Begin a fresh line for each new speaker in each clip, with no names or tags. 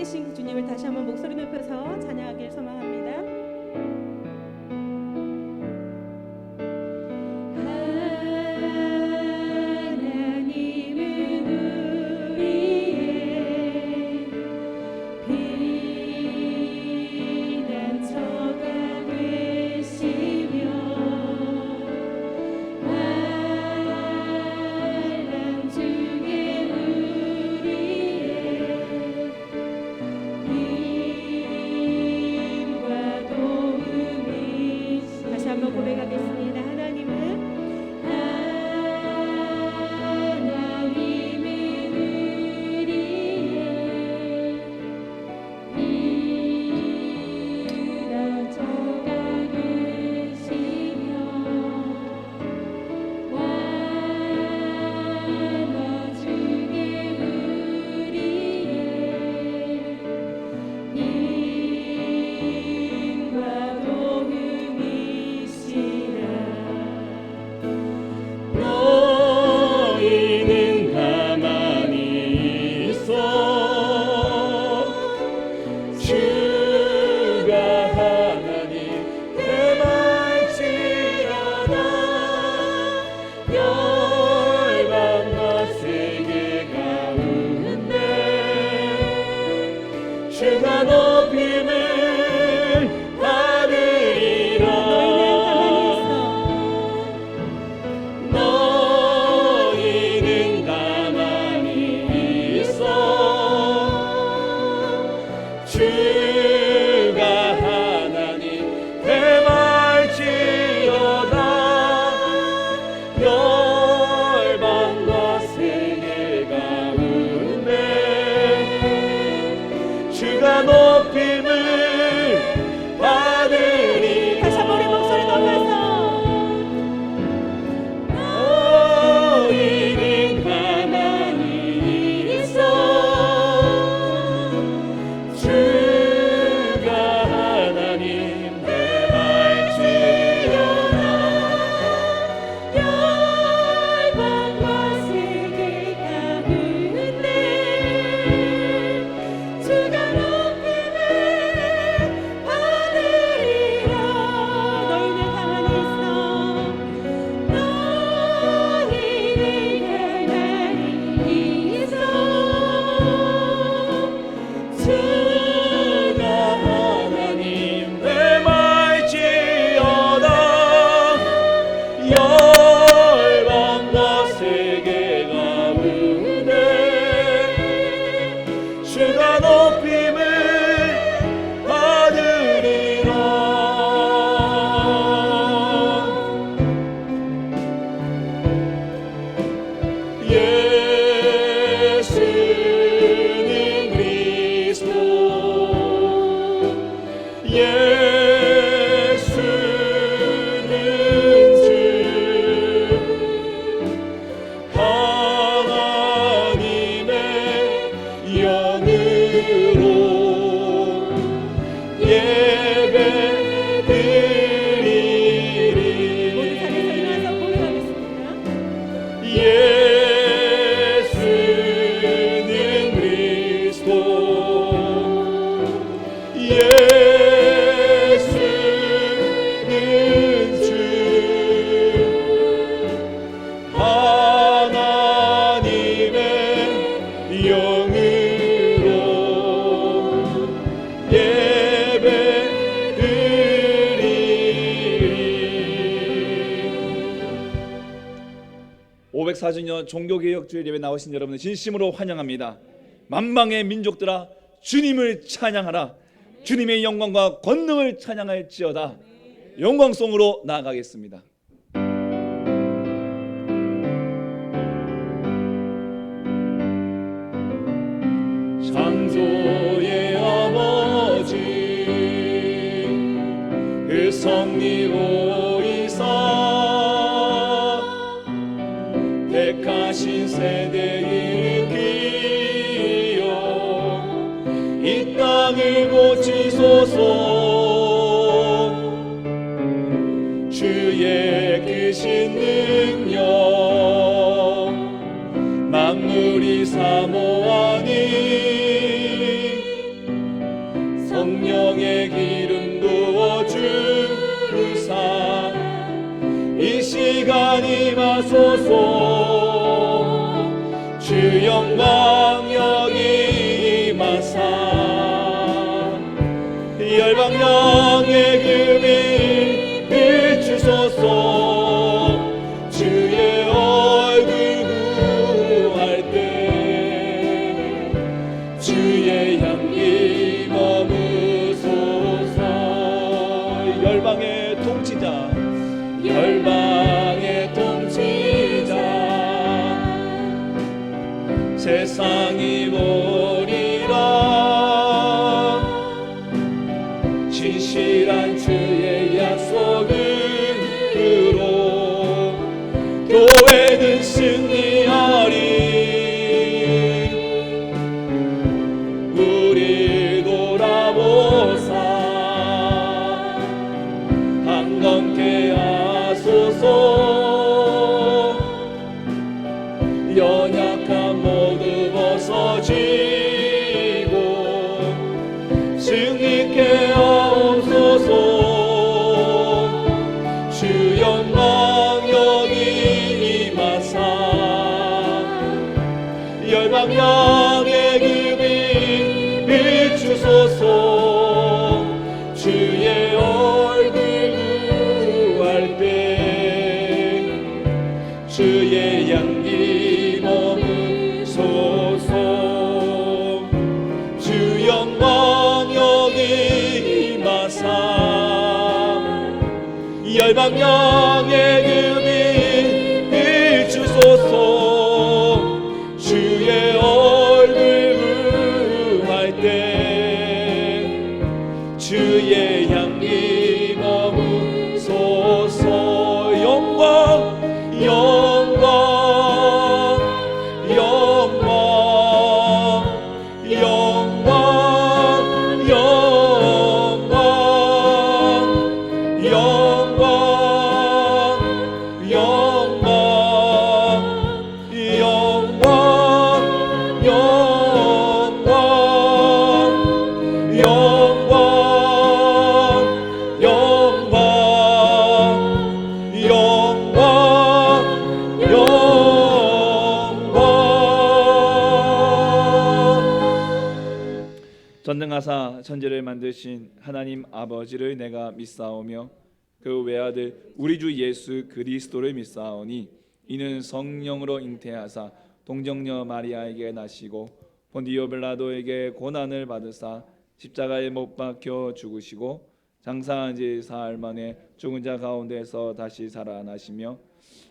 되신 주님을 다시 한번 목소리 높여서 찬양하길 소망합니다.
주가 높임을 받으리라. 너희는 가만히 있어. 주가 하나님 대말지어다. 열방과 세계 가운데 주가 높임을 받으리.
다시 한번 우리 목소리 높여서
너희는 가만히 있어. 주가 하나님 대말지어다.
열방과 세계 가운데 주가 높임을 받으리라. 너희는 가만히 있어. 너희는 가만히 있어.
주가 하나님 대말지어다. 열방과 세계 가운데 주가 높임을 받으리라. 예수는 그리스도. 예수는 주. 하나님의 영으로 예배드리리.
모두 자리에서 일어나서 고백하겠습니다.
예수는 그리스도. 예수는 주. 하나님의 영으로 예배드리리. 504주년 종교개혁주일 예배 나오신 여러분을 진심으로 환영합니다. 만방의 민족들아 주님을 찬양하라. 주님의 영광과 권능을 찬양할지어다. 영광송으로 나아가겠습니다. 창조의 아버지 그 섭리오이사 택하신 세대를 일으키어 이 땅을 고치소서. 주의 크신 능력 만물이 사모하니 시간 임하소서. 주 영광 여기 임하사 열방 영의 금이 비추소서. 주의 얼굴 구할 때 주의 향기 머무소서. 열방의 통치자 열방의 통치자 세상이 보리라. 진실한 주의 약속으로 교회는 승리하리. 우리 돌아보사 한검케 하소서. 연약함 모두 벗어지고 승리케 하옵소서. 주 영광 여기 임하사 열방 양의 금이 비추소서. 주의 얼굴 구할 때 주의 향기 머무소서. 주 영광 여기 임하사 열방 양의 금이 비추소서. 주의 얼굴 구할 때 주의 향기 머무소서. 영광 영광 영광 영광 영광 영광 영광 영광 영광 전능하사 천지를 만드신 하나님 아버지를 내가 믿사오며 그 외아들 우리 주 예수 그리스도를 믿사오니 이는 성령으로 잉태하사 동정녀 마리아에게 나시고 본디오 빌라도에게 고난을 받으사 십자가에 못 박혀 죽으시고 장사한 지 사흘 만에 죽은 자 가운데서 다시 살아나시며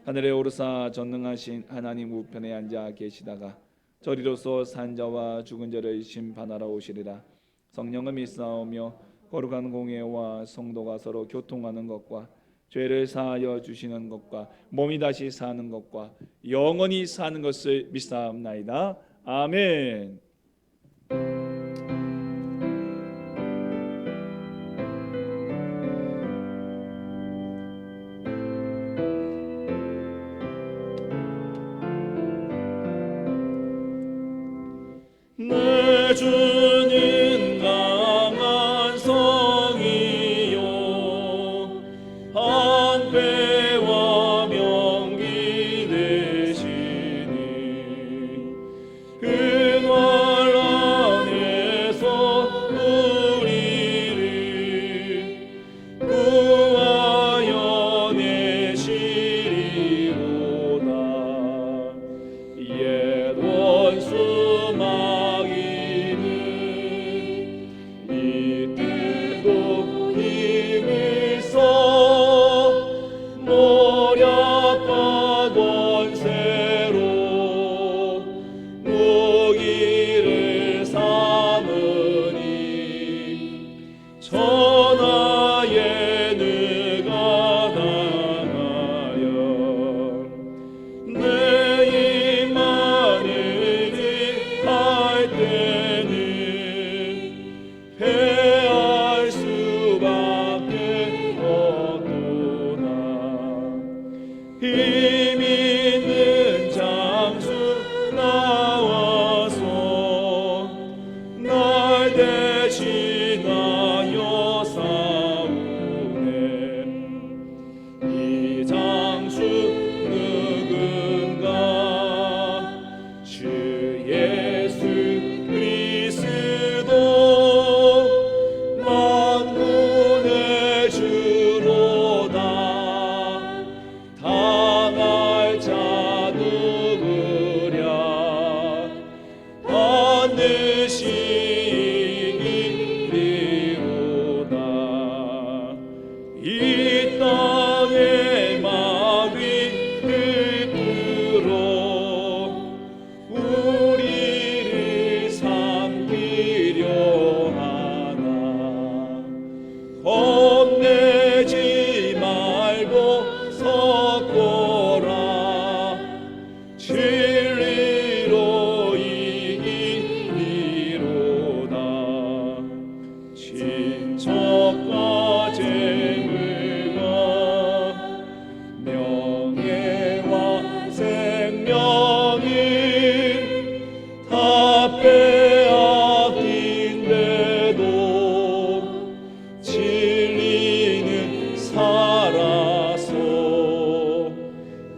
하늘에 오르사 전능하신 하나님 우편에 앉아 계시다가 저리로서 산자와 죽은 자를 심판하러 오시리라. 성령을 믿사오며 거룩한 공예와 성도가 서로 교통하는 것과 죄를 사하여 주시는 것과 몸이 다시 사는 것과 영원히 사는 것을 믿사옵나이다. 아멘. 내 주는 강한 성이요 방패와 명기 되시니 그 말 안에서 우리를 구하여 내시리로다. 옛 원수 마귀는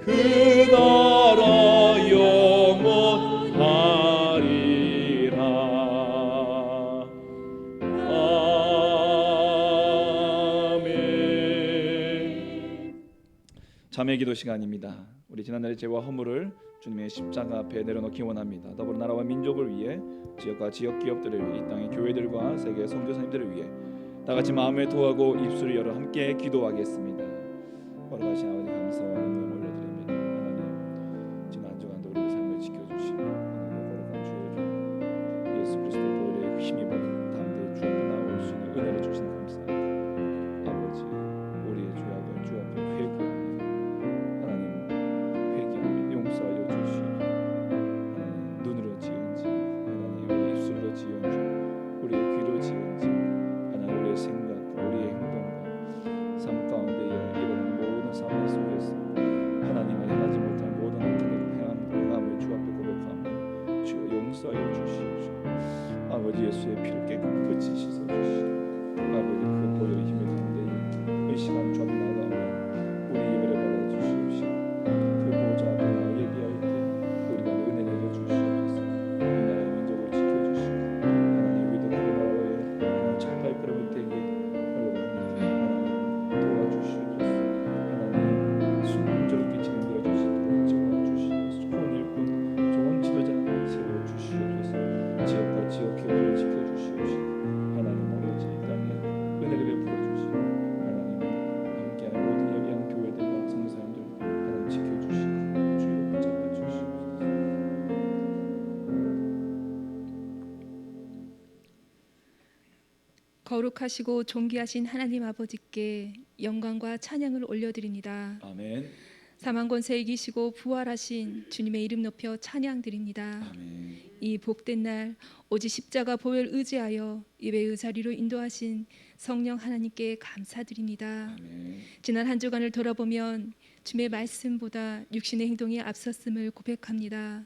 그 나라 영원하리라. 아멘. 자매기도 시간입니다. 우리 지난날의 죄와 허물을 주님의 십자가 앞에 내려놓기 원합니다. 더불어 나라와 민족을 위해, 지역과 지역 기업들을 위해, 이 땅의 교회들과 세계 선교사님들을 위해 다 같이 마음을 토하고 입술을 열어 함께 기도하겠습니다. 걸어가신 아버지 감사와 영광을 올려드립니다. 하나님, 지금 한 주간도 우리의 삶을 지켜주시고 하나님 거룩한 주의 예수 그리스도의 보혈에 힘입어 담대히 주 앞에 나올 수 있는 은혜를 주시는 감사합니다. 아버지, 우리의 죄악을 주 앞에 회개하며 하나님 회개하며 용서하여 주시옵소서. 하나님, 눈으로 지은지 하나님 우리 입술로 지은지 우리의 귀로 지은지 하나님 우리의 생각 우리의 행동과 삶 가운데에 이르는 모든 상황 속에서 하나님을 행하지 못한 모든 행함을 주 앞에 고백하며 주여 용서하여 주시옵소서. 아버지 예수의 피를 깨끗이 씻어주시고 아버지 그 보혈의 힘을 담대히 이 시간 주 앞에 나가며 우리 예배를 받아주시옵시고 그 보좌 앞에 나와 예비할 때 우리가 은혜 내려주시옵소서. 이 나라의 민족을 지켜주시고 하나님 위도 그 나라의 첫발 걸음을 떼게 하나님 도와주시옵소서. 하나님 순종적으로 빛이 되어주시도록 도와주시옵소서. 좋은 일꾼 좋은 지도자 세워주시옵소서. 지역과 지역 교회를 지켜주시옵시고 하나님 아버지 이 땅에 은혜를 베풀어 주시고 하나님 함께하는 모든 예비한 교회들과 성사님들 하나님 지켜주시고 주여 붙잡아 주시옵소서.
거룩하시고 존귀하신 하나님 아버지께 영광과 찬양을 올려드립니다.
아멘.
사망 권세 이기시고 부활하신 주님의 이름 높여 찬양드립니다.
아멘.
이 복된 날 오직 십자가 보혈 의지하여 예배의 자리로 인도하신 성령 하나님께 감사드립니다.
아멘.
지난 한 주간을 돌아보면 주의 말씀보다 육신의 행동이 앞섰음을 고백합니다.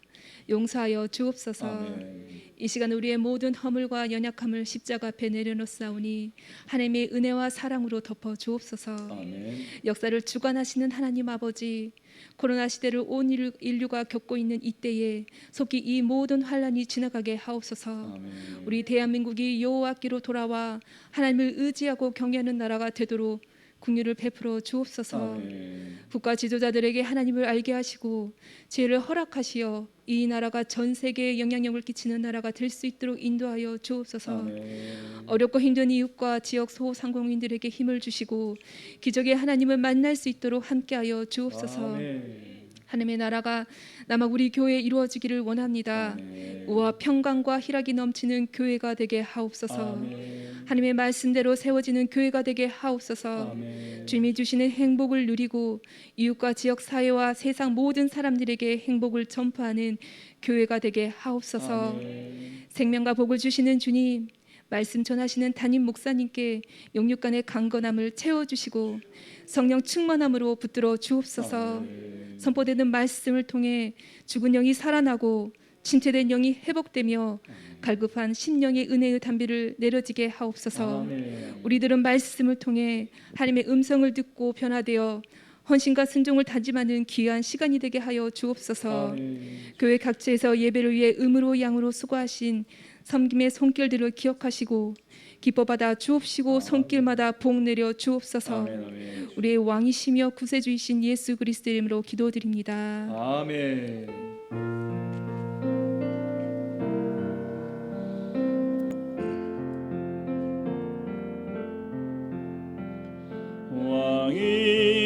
용서하여 주옵소서.
아멘.
이 시간 우리의 모든 허물과 연약함을 십자가 앞에 내려놓사오니 하나님의 은혜와 사랑으로 덮어 주옵소서.
아멘.
역사를 주관하시는 하나님 아버지, 코로나 시대를 온 인류가 겪고 있는 이때에 속히 이 모든 환란이 지나가게 하옵소서.
아멘.
우리 대한민국이 여호와께로 돌아와 하나님을 의지하고 경외하는 나라가 되도록 긍휼을 베풀어 주옵소서.
아멘.
국가 지도자들에게 하나님을 알게 하시고 지혜를 허락하시어 이 나라가 전 세계에 영향력을 끼치는 나라가 될 수 있도록 인도하여 주옵소서.
아멘.
어렵고 힘든 이웃과 지역 소상공인들에게 힘을 주시고 기적의 하나님을 만날 수 있도록 함께하여 주옵소서.
아멘.
하나님의 나라가 남아 우리 교회에 이루어지기를 원합니다.
아멘.
우와 평강과 희락이 넘치는 교회가 되게 하옵소서.
아멘.
하나님의 말씀대로 세워지는 교회가 되게 하옵소서.
아멘.
주님이 주시는 행복을 누리고 이웃과 지역 사회와 세상 모든 사람들에게 행복을 전파하는 교회가 되게 하옵소서.
아멘.
생명과 복을 주시는 주님, 말씀 전하시는 담임 목사님께 영육간의 강건함을 채워주시고 성령 충만함으로 붙들어 주옵소서.
아멘.
선포되는 말씀을 통해 죽은 영이 살아나고 침체된 영이 회복되며 갈급한 심령의 은혜의 담비를 내려지게 하옵소서.
아멘.
우리들은 말씀을 통해 하나님의 음성을 듣고 변화되어 헌신과 순종을 다짐하는 귀한 시간이 되게 하여 주옵소서.
아멘.
교회 각지에서 예배를 위해 음으로 양으로 수고하신 섬김의 손길들을 기억하시고 기뻐받아 주옵시고 손길마다 복 내려 주옵소서.
아멘. 아멘.
우리의 왕이시며 구세주이신 예수 그리스도의 이름으로 기도드립니다.
아멘.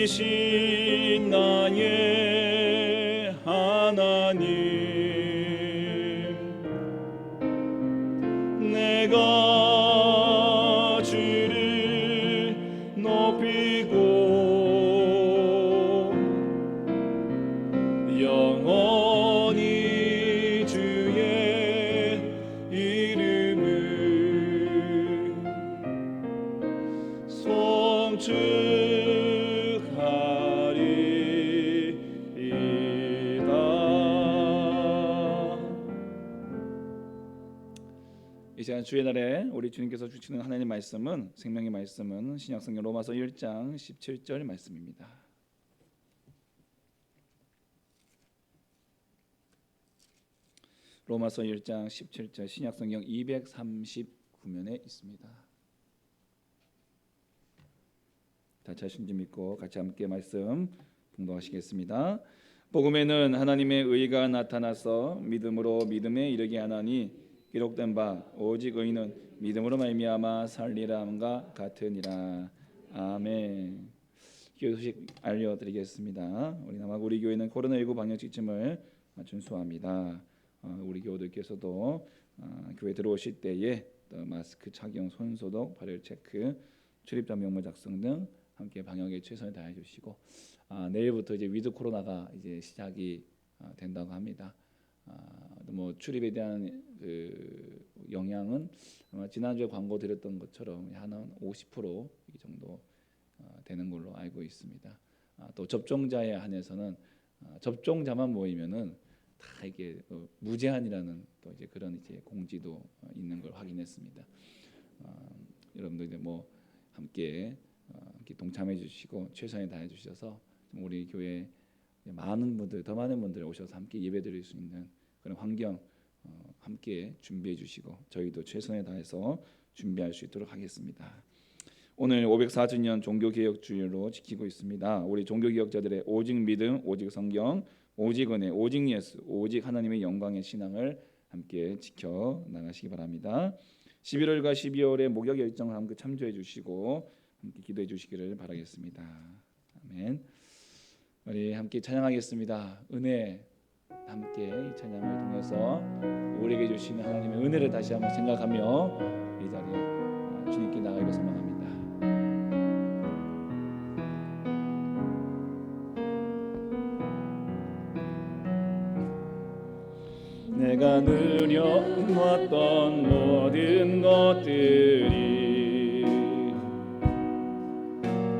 왕이신 나의 하나님, 내가 주를 높이고 영원히 주의 이름을 이 시간 주의 날에 우리 주님께서 주시는 하나님의 말씀은, 생명의 말씀은 신약성경 로마서 1장 17절 말씀입니다. 로마서 1장 17절 신약성경 239면에 있습니다. 다 자신 좀 믿고 같이 함께 말씀 봉독하시겠습니다. 복음에는 하나님의 의가 나타나서 믿음으로 믿음에 이르게 하나니 기록된 바 오직 의인은 믿음으로 말미암아 살리라 함과 같으니라. 아멘. 기도 소식 알려드리겠습니다. 우리 남아구리 교회는 코로나19 방역 지침을 준수합니다. 우리 교우들께서도 교회 들어오실 때에 마스크 착용, 손소독, 발열 체크, 출입자 명부 작성 등 함께 방역에 최선을 다해 주시고 내일부터 이제 위드 코로나가 이제 시작이 된다고 합니다. 뭐 출입에 대한 그 영향은 아마 지난주에 광고 드렸던 것처럼 한 50% 이 정도 되는 걸로 알고 있습니다. 또 접종자에 한해서는 접종자만 모이면은 다 이게 무제한이라는 또 이제 그런 이제 공지도 있는 걸 확인했습니다. 여러분들 이제 뭐 함께 동참해 주시고 최선을 다해 주셔서 우리 교회 많은 분들, 더 많은 분들 오셔서 함께 예배드릴 수 있는 그런 환경 함께 준비해 주시고 저희도 최선을 다해서 준비할 수 있도록 하겠습니다. 오늘 504주년 종교개혁 주일로 지키고 있습니다. 우리 종교개혁자들의 오직 믿음, 오직 성경, 오직 은혜, 오직 예수, 오직 하나님의 영광의 신앙을 함께 지켜 나가시기 바랍니다. 11월과 12월의 목욕 일정을 함께 참조해 주시고 함께 기도해 주시기를 바라겠습니다. 아멘. 우리 함께 찬양하겠습니다. 은혜 함께 이 찬양을 통해서 우리에게 주시는 하나님의 은혜를 다시 한번 생각하며 이 자리에 주님께 나가기를 소망합니다. 내가 누려왔던 모든 것들이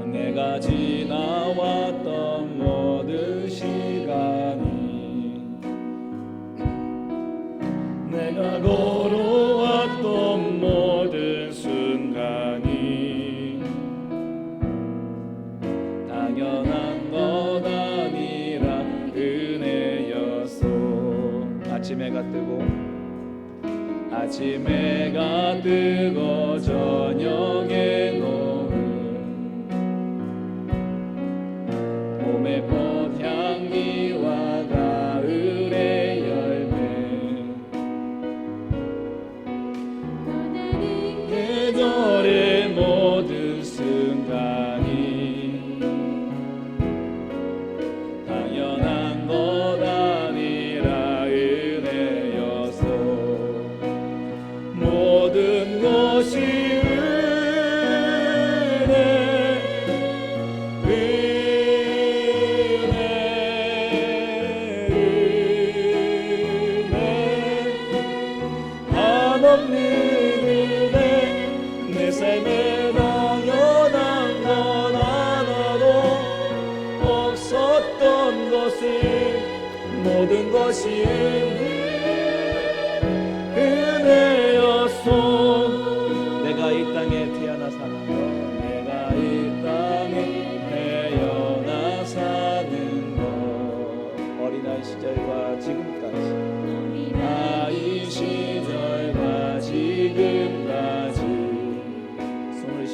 내가 지나왔던 모든 시간이 내가 걸어왔던 모든 순간이 당연한 것 아니라 은혜였어. 아침 해가 뜨고 저녁에 노을 봄의 꽃향기와 가을의 열매 계절의 모든 순간이 당연한 것 아니라 은혜여서 모든 것이 한없는 은혜 내 삶에 당연한 건 하나도 없었던 것을 모든 것이 은혜였소. 내가 이 땅에 태어나 사는 것 내가 이 땅에 태어나 사는 것 어린아이 시절과 지금까지 아이 시절과 지금까지 숨을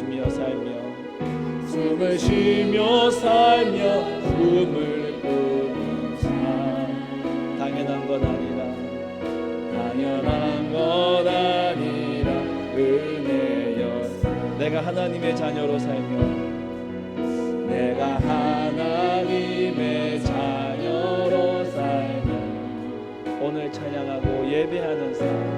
쉬며 살며 꿈을 꾸는 삶 당연한 것 아니라 은혜였어. 내가 하나님의 자녀로 살며 내가 하나님의 자녀로 살며 오늘 찬양하고 예배하는 삶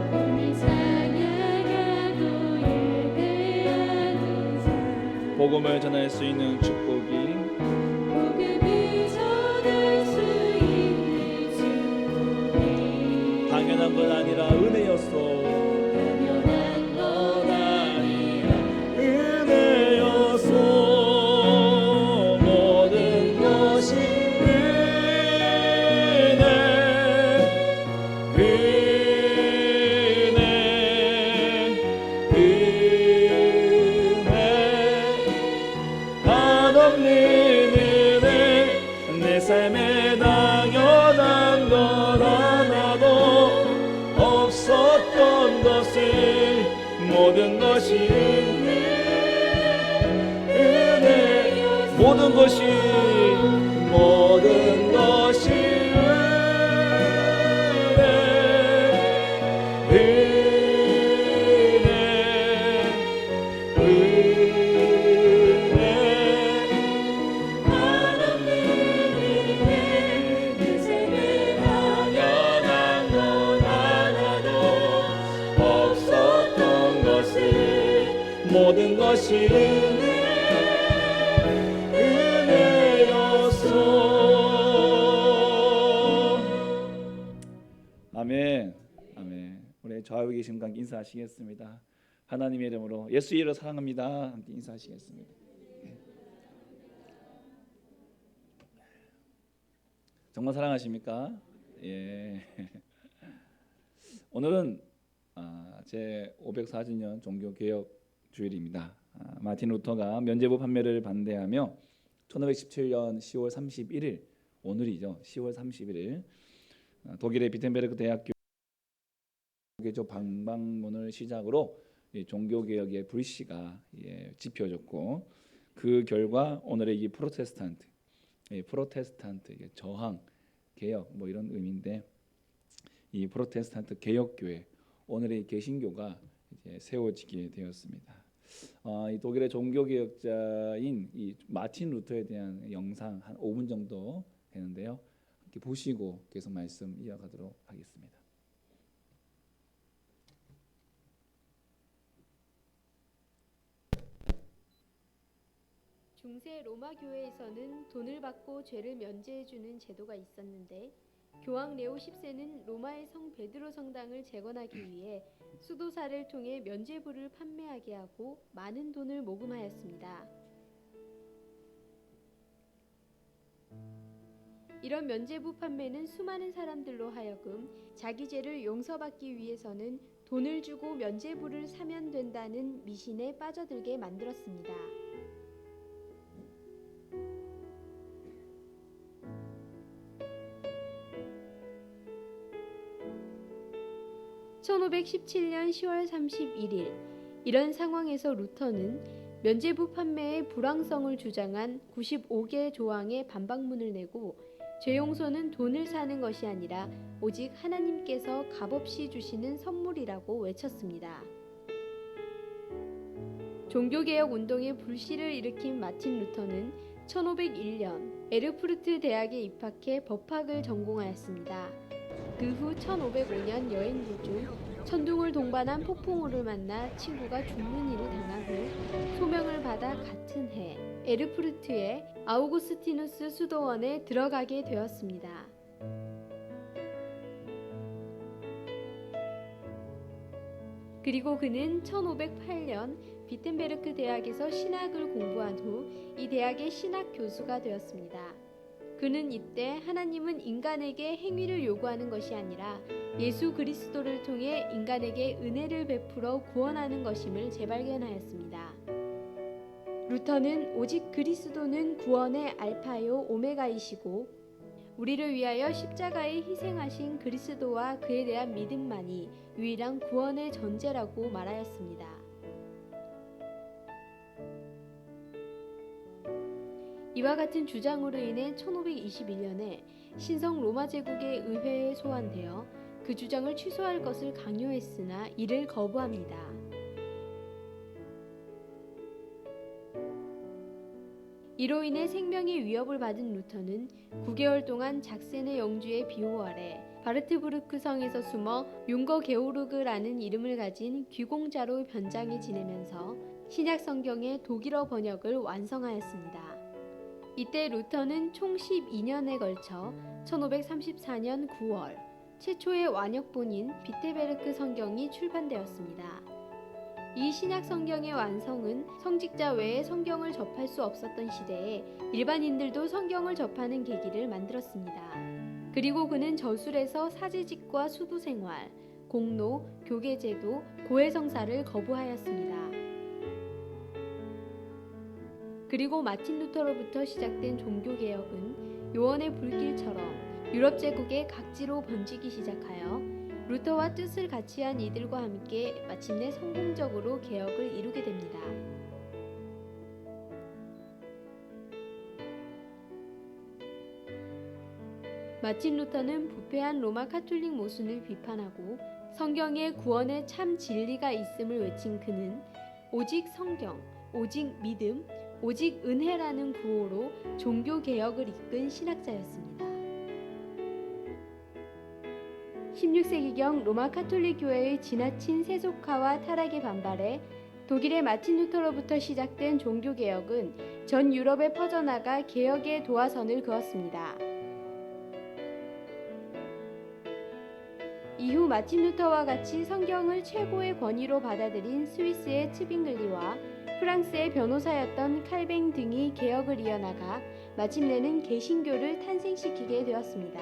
복음을 전할 수 있는 축복이 당연한 건 아니라 은혜였어. 모든 것이 한없는 은혜 내 삶에 당연한 것 하나도 것이 모든 것이 모든 것이 은혜였소. 아멘. 아멘. 우리 좌우에 계신 분과 함께 인사하시겠습니다. 하나님의 이름으로 예수 이름으로 사랑합니다. 함께 인사하시겠습니다. 정말 사랑하십니까? 예. 오늘은 제 540년 종교개혁 주일입니다. 마틴 루터가 면죄부 판매를 반대하며 1517년 10월 31일 오늘이죠. 10월 31일 독일의 비텐베르크 대학교 방방문을 시작으로 종교개혁의 불씨가 지펴졌고 그 결과 오늘의 이 프로테스탄트 저항 개혁 뭐 이런 의미인데 이 프로테스탄트 개혁교회 오늘의 개신교가 이제 세워지게 되었습니다. 이 독일의 종교개혁자인 이 마틴 루터에 대한 영상 한 5분 정도 되는데요. 이렇게 보시고 계속 말씀 이어가도록 하겠습니다.
중세 로마 교회에서는 돈을 받고 죄를 면제해주는 제도가 있었는데 교황 레오 10세는 로마의 성 베드로 성당을 재건하기 위해 수도사를 통해 면죄부를 판매하게 하고 많은 돈을 모금하였습니다. 이런 면죄부 판매는 수많은 사람들로 하여금 자기 죄를 용서받기 위해서는 돈을 주고 면죄부를 사면 된다는 미신에 빠져들게 만들었습니다. (1517년 10월 31일) 이런 상황에서 루터는 면죄부 판매의 불황성을 주장한 95개 조항의 반박문을 내고 죄 용서는 돈을 사는 것이 아니라 오직 하나님께서 값없이 주시는 선물이라고 외쳤습니다. 종교개혁 운동의 불씨를 일으킨 마틴 루터는 1501년 에르푸르트 대학에 입학해 법학을 전공하였습니다. 그 후 1505년 여행길 중 천둥을 동반한 폭풍우를 만나 친구가 죽는 일을 당하고 소명을 받아 같은 해 에르푸르트의 아우구스티누스 수도원에 들어가게 되었습니다. 그리고 그는 1508년 비텐베르크 대학에서 신학을 공부한 후 이 대학의 신학 교수가 되었습니다. 그는 이때 하나님은 인간에게 행위를 요구하는 것이 아니라 예수 그리스도를 통해 인간에게 은혜를 베풀어 구원하는 것임을 재발견하였습니다. 루터는 오직 그리스도는 구원의 알파요 오메가이시고 우리를 위하여 십자가에 희생하신 그리스도와 그에 대한 믿음만이 유일한 구원의 전제라고 말하였습니다. 이와 같은 주장으로 인해 1521년에 신성 로마 제국의 의회에 소환되어 그 주장을 취소할 것을 강요했으나 이를 거부합니다. 이로 인해 생명의 위협을 받은 루터는 9개월 동안 작센의 영주의 비호 아래 바르트부르크 성에서 숨어 융거 게오르그라는 이름을 가진 귀공자로 변장해 지내면서 신약 성경의 독일어 번역을 완성하였습니다. 이때 루터는 총 12년에 걸쳐 1534년 9월 최초의 완역본인 비테베르크 성경이 출판되었습니다. 이 신약 성경의 완성은 성직자 외에 성경을 접할 수 없었던 시대에 일반인들도 성경을 접하는 계기를 만들었습니다. 그리고 그는 저술에서 사제직과 수도생활, 공로, 교계제도, 고해성사를 거부하였습니다. 그리고 마틴 루터로부터 시작된 종교개혁은 요원의 불길처럼 유럽 제국의 각지로 번지기 시작하여 루터와 뜻을 같이 한 이들과 함께 마침내 성공적으로 개혁을 이루게 됩니다. 마틴 루터는 부패한 로마 카톨릭 모순을 비판하고 성경에 구원의 참 진리가 있음을 외친 그는 오직 성경, 오직 믿음, 오직 은혜라는 구호로 종교 개혁을 이끈 신학자였습니다. 16세기경 로마 카톨릭 교회의 지나친 세속화와 타락에 반발해 독일의 마틴 루터로부터 시작된 종교 개혁은 전 유럽에 퍼져나가 개혁의 도화선을 그었습니다. 이후 마틴 루터와 같이 성경을 최고의 권위로 받아들인 스위스의 츠빙글리와 프랑스의 변호사였던 칼뱅 등이 개혁을 이어나가 마침내는 개신교를 탄생시키게 되었습니다.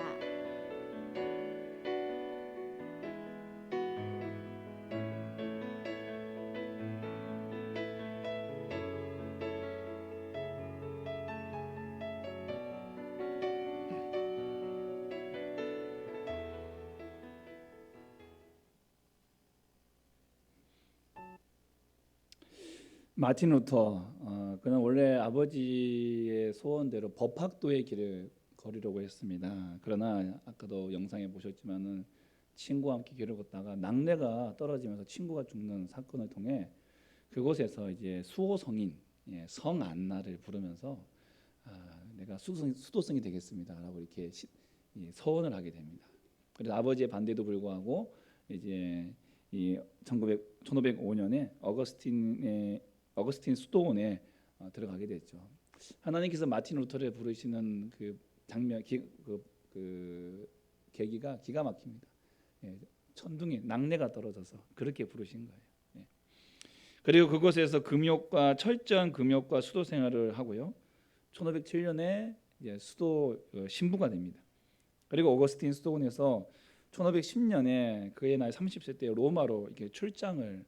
마틴 루터, 그는 원래 아버지의 소원대로 법학도의 길을 걸으려고 했습니다. 그러나 아까도 영상에 보셨지만은 친구와 함께 길을 걷다가 낙뢰가 떨어지면서 친구가 죽는 사건을 통해 그곳에서 이제 수호성인 성 안나를 부르면서 내가 수도성이 되겠습니다라고 이렇게 서원을 하게 됩니다. 그래서 아버지의 반대도 불구하고 이제 이 1505년에 어거스틴 수도원에 들어가게 됐죠. 하나님께서 마틴 루터를 부르시는 그 장면, 그 계기가 기가 막힙니다. 천둥이 낙뢰가 떨어져서 그렇게 부르신 거예요. 그리고 그곳에서 철저한 금욕과 수도 생활을 하고요. 1507년에 수도 신부가 됩니다. 그리고 어거스틴 수도원에서 1510년에 그의 나이 30세 때 로마로 이렇게 출장을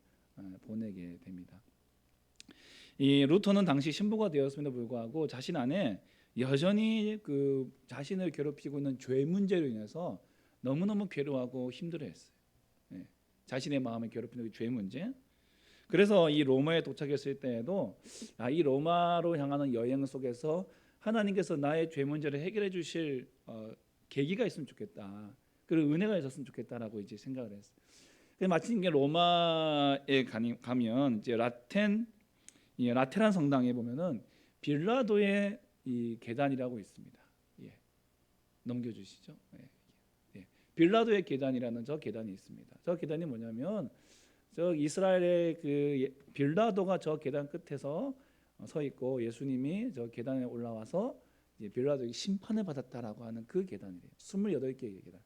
보내게 됩니다. 이 루터는 당시 신부가 되었음에도 불구하고 자신 안에 여전히 그 자신을 괴롭히고 있는 죄 문제로 인해서 너무너무 괴로워하고 힘들어했어요. 자신의 마음을 괴롭히는 죄 문제. 그래서 이 로마에 도착했을 때에도 이 로마로 향하는 여행 속에서 하나님께서 나의 죄 문제를 해결해 주실 계기가 있으면 좋겠다. 그리고 은혜가 있었으면 좋겠다라고 이제 생각을 했어요. 마침 로마에 가면 이제 라테란 성당에 보면은 빌라도의 이 계단이라고 있습니다. 넘겨주시죠. 빌라도의 계단이라는 저 계단이 있습니다. 저 계단이 뭐냐면 저 이스라엘의 그 빌라도가 저 계단 끝에서 서 있고 예수님이 저 계단에 올라와서 이제 빌라도에게 심판을 받았다라고 하는 그 계단이래요. 28개의 계단.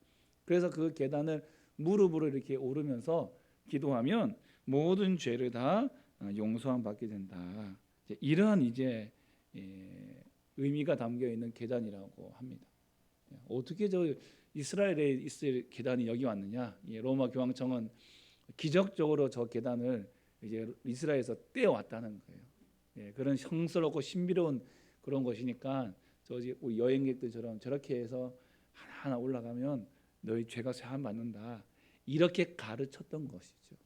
그래서 그 계단을 무릎으로 이렇게 오르면서 기도하면 모든 죄를 다 용서함 받게 된다. 이러한 이제 의미가 담겨 있는 계단이라고 합니다. 어떻게 저 이스라엘에 있을 계단이 여기 왔느냐? 로마 교황청은 기적적으로 저 계단을 이제 이스라엘에서 떼어왔다는 거예요. 그런 형스럽고 신비로운 그런 것이니까 우리 여행객들처럼 저렇게 해서 하나하나 올라가면 너희 죄가 사함 받는다. 이렇게 가르쳤던 것이죠.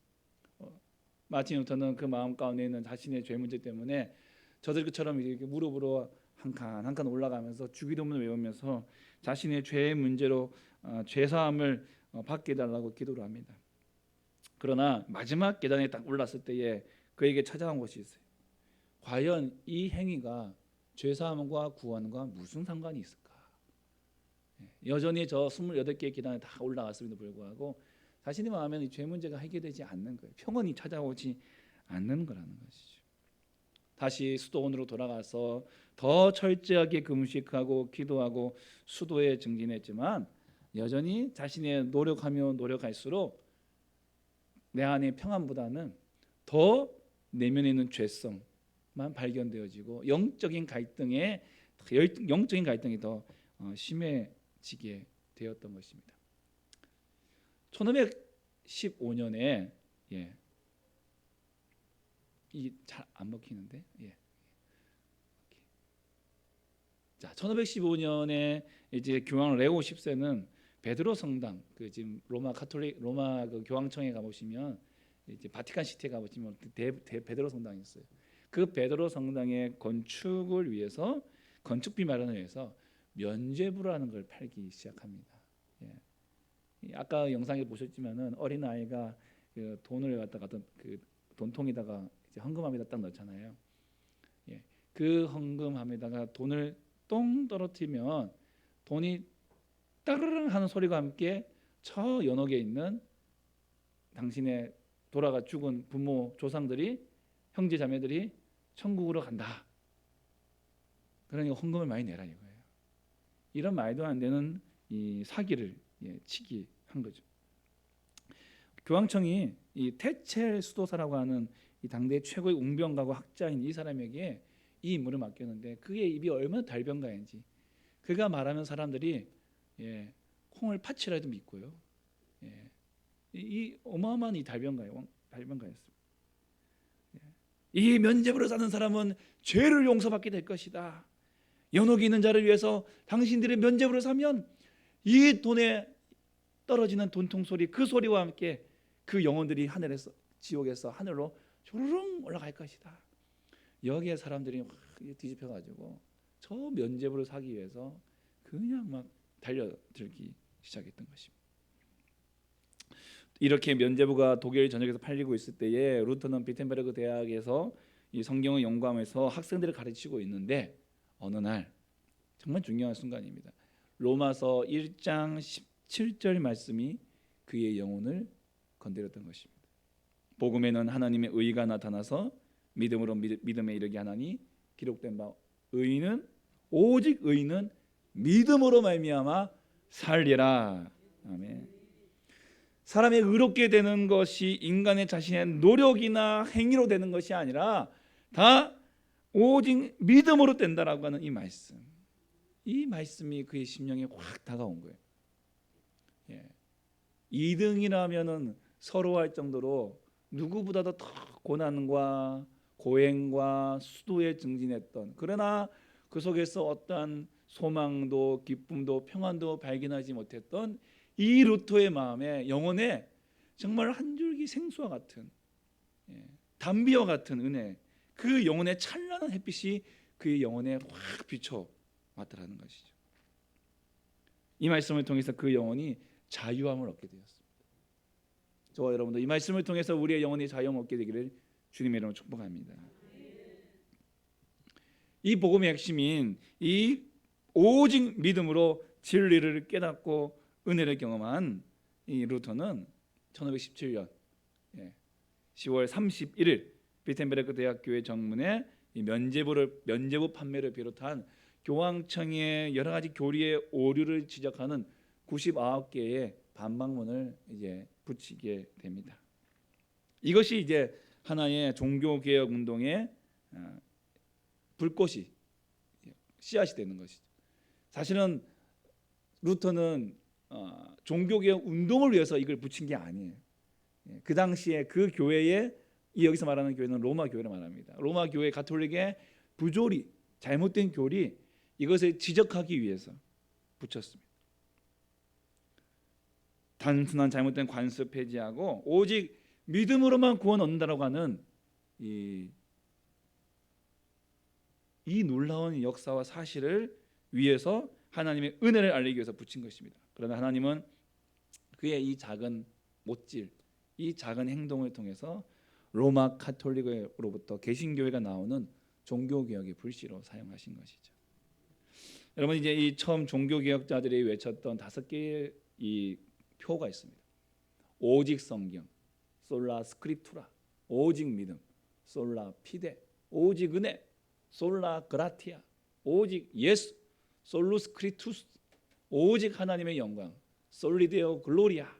마틴 루터는 그 마음 가운데 있는 자신의 죄 문제 때문에 저들처럼 이렇게 무릎으로 한 칸 올라가면서 주기도문을 외우면서 자신의 죄의 문제로 죄 사함을 받게 해달라고 기도를 합니다. 그러나 마지막 계단에 딱 올랐을 때에 그에게 찾아온 것이 있어요. 과연 이 행위가 죄 사함과 구원과 무슨 상관이 있을까? 여전히 저 28개의 계단에 다 올라갔음에도 불구하고 자신의 마음에는 이 죄 문제가 해결되지 않는 거예요. 평온이 찾아오지 않는 거라는 것이죠. 다시 수도원으로 돌아가서 더 철저하게 금식하고 기도하고 수도에 증진했지만 여전히 자신의 노력할수록 내 안의 평안보다는 더 내면에 있는 죄성만 발견되어지고 영적인 갈등이 더 심해지게 되었던 것입니다. 1515년에 이 잘 안 먹히는데 자 1515년에 이제 교황 레오 10세는 베드로 성당 그 지금 로마 그 교황청에 가보시면 이제 바티칸 시티에 가보시면 베드로 성당이 있어요. 그 베드로 성당의 건축을 위해서 건축비 마련을 위해서 면죄부라는 걸 팔기 시작합니다. 예. 아까 영상에 보셨지만은 어린 아이가 그 돈을 갖다가 그 돈통에다가 이제 헌금함에다 딱 넣잖아요. 예. 그 헌금함에다가 돈을 똥 떨어뜨리면 돈이 따르릉 하는 소리와 함께 저 연옥에 있는 당신의 돌아가 죽은 부모 조상들이 형제 자매들이 천국으로 간다. 그러니까 헌금을 많이 내라 이거예요. 이런 말도 안 되는 이 사기를 치기 한 거죠. 교황청이 이 테첼 수도사라고 하는 이 당대 최고의 웅변가고 학자인 이 사람에게 이 임무를 맡겼는데 그의 입이 얼마나 달변가인지 그가 말하면 사람들이 콩을 팥이라도 믿고요. 이 어마어마한 이 달변가였습니다. 이 면죄부로 사는 사람은 죄를 용서받게 될 것이다. 연옥이 있는 자를 위해서 당신들의 면죄부로 사면 이 돈에 떨어지는 돈통 소리 그 소리와 함께 그 영혼들이 하늘에서 지옥에서 하늘로 조르릉 올라갈 것이다. 여기에 사람들이 막 뒤집혀 가지고 저 면죄부를 사기 위해서 그냥 막 달려들기 시작했던 것입니다. 이렇게 면죄부가 독일 전역에서 팔리고 있을 때에 루터는 비텐베르크 대학에서 이 성경을 연구하면서 학생들을 가르치고 있는데 어느 날 정말 중요한 순간입니다. 로마서 1장 17절 말씀이 그의 영혼을 건드렸던 것입니다. 복음에는 하나님의 의가 나타나서 믿음으로 믿음에 이르게 하나니 기록된 바 의인은 오직 의인은 믿음으로 말미암아 살리라. 아멘. 사람이 의롭게 되는 것이 인간의 자신의 노력이나 행위로 되는 것이 아니라 다 오직 믿음으로 된다라고 하는 이 말씀. 이 말씀이 그의 심령에 확 다가온 거예요. 2등이라면은 서러워할 정도로 누구보다도 더 고난과 고행과 수도에 증진했던 그러나 그 속에서 어떠한 소망도 기쁨도 평안도 발견하지 못했던 이 루터의 마음에 영혼에 정말 한 줄기 생수와 같은 담비와 같은 은혜 그 영혼의 찬란한 햇빛이 그의 영혼에 확 비춰 왔다라는 것이죠. 이 말씀을 통해서 그 영혼이 자유함을 얻게 되었습니다. 저와 여러분도 이 말씀을 통해서 우리의 영혼이 자유함을 얻게 되기를 주님의 이름으로 축복합니다. 이 복음의 핵심인 이 오직 믿음으로 진리를 깨닫고 은혜를 경험한 이 루터는 1517년 10월 31일 비텐베르크 대학교의 정문에 이 면죄부 판매를 비롯한 교황청의 여러 가지 교리의 오류를 지적하는 99개의 반박문을 이제 붙이게 됩니다. 이것이 이제 하나의 종교 개혁 운동의 불꽃이 씨앗이 되는 것이죠. 사실은 루터는 종교 개혁 운동을 위해서 이걸 붙인 게 아니에요. 그 당시에 그 교회에 여기서 말하는 교회는 로마 교회를 말합니다. 로마 교회 가톨릭의 부조리, 잘못된 교리 이것을 지적하기 위해서 붙였습니다. 단순한 잘못된 관습 폐지하고 오직 믿음으로만 구원 얻는다라고 하는 이 놀라운 역사와 사실을 위해서 하나님의 은혜를 알리기 위해서 붙인 것입니다. 그러나 하나님은 그의 이 작은 못질, 이 작은 행동을 통해서 로마 가톨릭으로부터 개신교회가 나오는 종교개혁의 불씨로 사용하신 것이죠. 여러분 이제 이 처음 종교개혁자들이 외쳤던 5개의 이 표가 있습니다. 오직 성경, 솔라 스크립투라, 오직 믿음, 솔라 피데, 오직 은혜, 솔라 그라티아, 오직 예수, 솔루스 크리투스, 오직 하나님의 영광, 솔리데오 글로리아.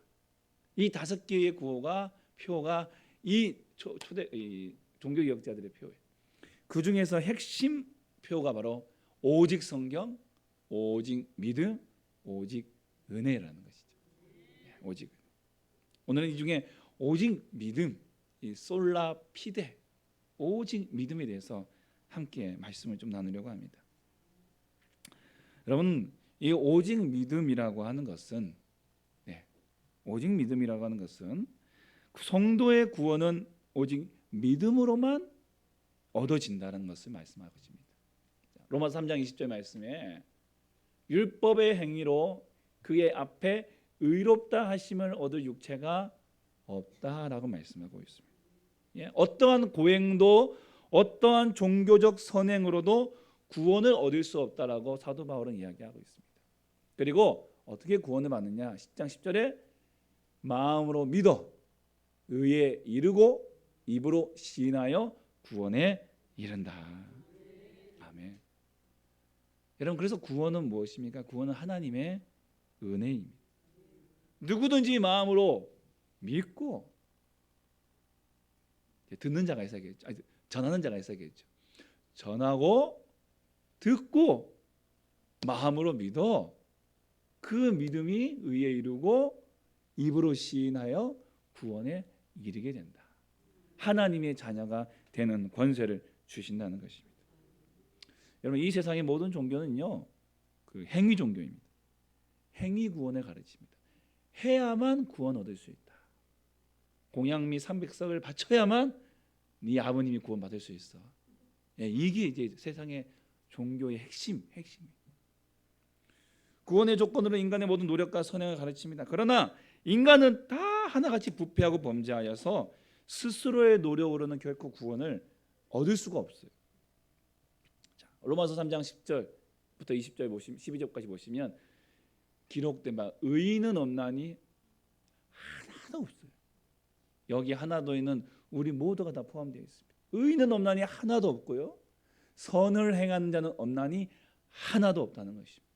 이 5개의 구호가 표가 이 초대 이 종교개혁자들의 표예요. 그 중에서 핵심 표가 바로 오직 성경, 오직 믿음, 오직 은혜라는 것이죠. 오직 오늘은 이 중에 오직 믿음, 이 솔라 피데, 오직 믿음에 대해서 함께 말씀을 좀 나누려고 합니다. 여러분 이 오직 믿음이라고 하는 것은 오직 믿음이라고 하는 것은 성도의 구원은 오직 믿음으로만 얻어진다는 것을 말씀하고 있습니다. 로마서 3장 20절 말씀에 율법의 행위로 그의 앞에 의롭다 하심을 얻을 육체가 없다라고 말씀하고 있습니다. 예, 어떠한 고행도 어떠한 종교적 선행으로도 구원을 얻을 수 없다라고 사도 바울은 이야기하고 있습니다. 그리고 어떻게 구원을 받느냐? 10장 10절에 마음으로 믿어 의에 이르고 입으로 시인하여 구원에 이른다. 아멘. 여러분, 그래서 구원은 무엇입니까? 구원은 하나님의 은혜입니다. 누구든지 마음으로 믿고, 듣는 자가 있어야겠죠. 전하는 자가 있어야겠죠. 전하고 듣고 마음으로 믿어 그 믿음이 의에 이르고 입으로 시인하여 구원에 이르게 된다. 하나님의 자녀가 되는 권세를 주신다는 것입니다. 여러분, 이 세상의 모든 종교는요, 그 행위 종교입니다. 행위 구원을 가르칩니다. 해야만 구원 얻을 수 있다. 공양미 300석을 바쳐야만 네 아버님이 구원 받을 수 있어. 예, 이게 이제 세상의 종교의 핵심입니다. 구원의 조건으로 인간의 모든 노력과 선행을 가르칩니다. 그러나 인간은 다 하나같이 부패하고 범죄하여서 스스로의 노력으로는 결코 구원을 얻을 수가 없어요. 자, 로마서 3장 10절부터 20절 보시면 12절까지 보시면 기록된 바 의인은 없나니 하나도 없어요. 여기 하나도 있는 우리 모두가 다 포함되어 있습니다. 의인은 없나니 하나도 없고요. 선을 행하는 자는 없나니 하나도 없다는 것입니다.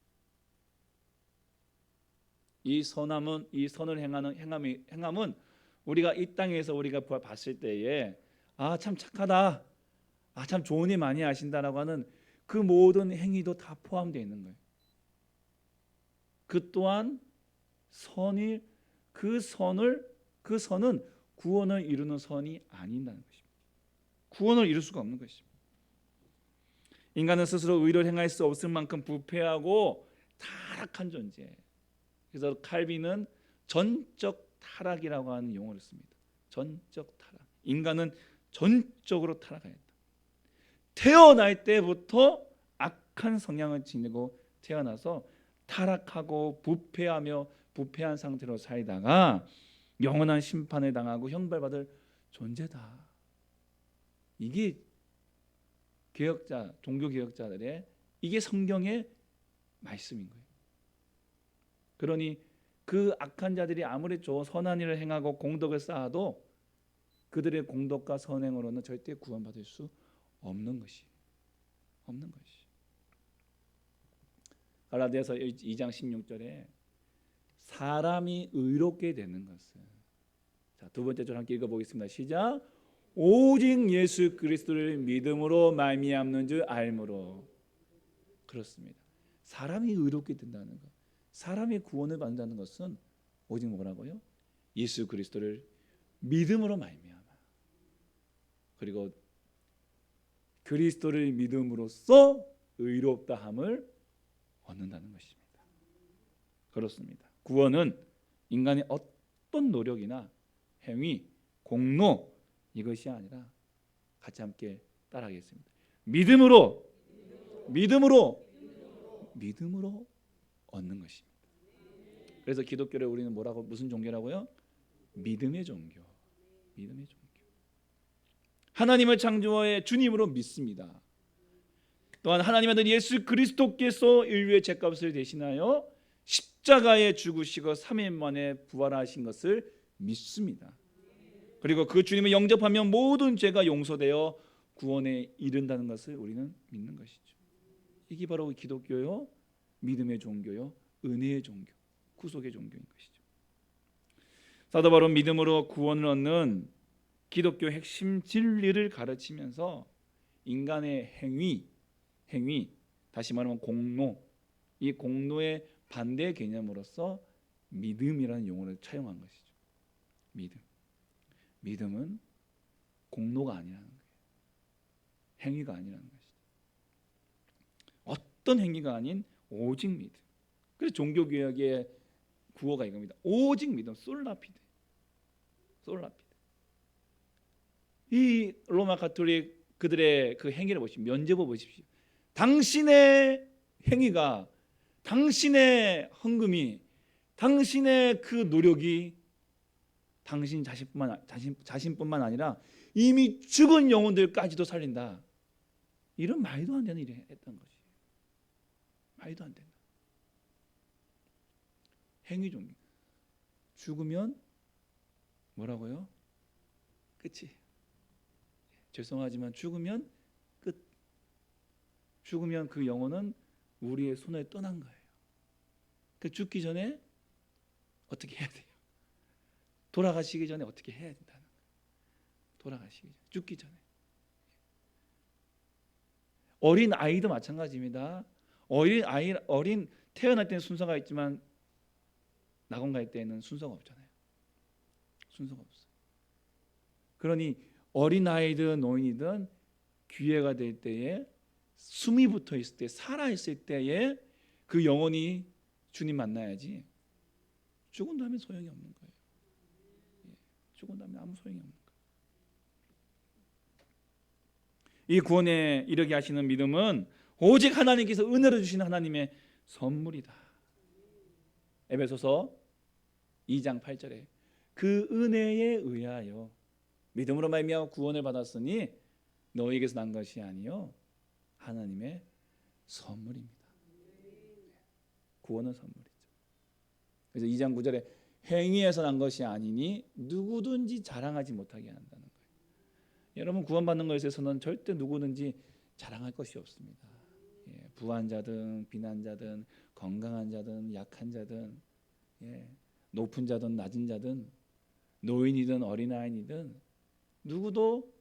이 선을 행함은 우리가 이 땅에서 우리가 봤을 때에 참 착하다, 참 좋은 일 많이 하신다라고 하는 그 모든 행위도 다 포함되어 있는 거예요. 그 또한 그 선은 구원을 이루는 선이 아닌다는 것입니다. 구원을 이룰 수가 없는 것입니다. 인간은 스스로 의를 행할 수 없을 만큼 부패하고 타락한 존재. 그래서 칼빈은 전적 타락이라고 하는 용어를 씁니다. 전적 타락. 인간은 전적으로 타락하였다. 태어날 때부터 악한 성향을 지니고 태어나서 타락하고 부패한 상태로 살다가 영원한 심판을 당하고 형벌받을 존재다. 이게 종교 개혁자들의 이게 성경의 말씀인 거예요. 그러니 그 악한 자들이 아무리 선한 일을 행하고 공덕을 쌓아도 그들의 공덕과 선행으로는 절대 구원받을 수 없는 것이. 갈라디아서 2장 16절에 사람이 의롭게 되는 것은, 자, 두 번째 절 함께 읽어보겠습니다. 시작. 오직 예수 그리스도를 믿음으로 말미암는 줄 알므로. 그렇습니다. 사람이 의롭게 된다는 것, 사람이 구원을 받는다는 것은 오직 뭐라고요? 예수 그리스도를 믿음으로 말미암아. 그리고 그리스도를 믿음으로써 의롭다함을 얻는다는 것입니다. 그렇습니다. 구원은 인간의 어떤 노력이나 행위, 공로 이것이 아니라 같이 함께 따라하겠습니다. 믿음으로 얻는 것입니다. 그래서 기독교를 우리는 무슨 종교라고요? 믿음의 종교. 하나님을 창조의 주님으로 믿습니다. 또한 하나님의 아들 예수 그리스도께서 인류의 죄값을 대신하여 십자가에 죽으시고 3일 만에 부활하신 것을 믿습니다. 그리고 그 주님을 영접하면 모든 죄가 용서되어 구원에 이른다는 것을 우리는 믿는 것이죠. 이게 바로 기독교요, 믿음의 종교요, 은혜의 종교, 구속의 종교인 것이죠. 사도 바울은 믿음으로 구원을 얻는 기독교 핵심 진리를 가르치면서 인간의 행위, 다시 말하면 공로, 이 공로의 반대 개념으로서 믿음이라는 용어를 차용한 것이죠. 믿음은 공로가 아니라는 거예요. 행위가 아니라는 것이죠. 어떤 행위가 아닌 오직 믿음. 그래서 종교개혁의 구호가 이겁니다. 오직 믿음, 솔라피데. 이 로마 가톨릭 그들의 그 행위를 보십시오. 면죄부 보십시오. 당신의 행위가 당신의 헌금이, 당신의 그 노력이 당신 자신뿐만 아니라 이미 죽은 영혼들까지도 살린다. 이런 말도 안 되는 일을 했던 것이. 말도 안 된다. 행위종이. 죽으면 뭐라고요? 끝이. 죄송하지만 죽으면 끝. 죽으면 그 영혼은 우리의 손에 떠난 거예요. 그 죽기 전에 어떻게 해야 돼요? 돌아가시기 전에 어떻게 해야 된다는 거예요. 돌아가시기 전에, 죽기 전에. 어린 아이도 마찬가지입니다. 어린 태어날 때는 순서가 있지만 낙원 갈 때는 순서가 없잖아요. 순서가 없어요. 그러니 어린 아이든 노인이든 기회가 될 때에, 숨이 붙어 있을 때, 살아 있을 때에 그 영혼이 주님 만나야지. 죽은 다음에 소용이 없는 거예요. 죽은 다음에 아무 소용이 없는 거예요. 이 구원에 이르게 하시는 믿음은 오직 하나님께서 은혜로 주시는 하나님의 선물이다. 에베소서 2장 8절에 그 은혜에 의하여 믿음으로 말미암아 구원을 받았으니 너희에게서 난 것이 아니요 하나님의 선물입니다. 구원은 선물이죠. 그래서 2장 9절에 행위에서 난 것이 아니니 누구든지 자랑하지 못하게 한다는 거예요. 여러분, 구원받는 것에 있어서는 절대 누구든지 자랑할 것이 없습니다. 부한 자든 빈한 자든 건강한 자든 약한 자든 높은 자든 낮은 자든 노인이든 어린아이든 누구도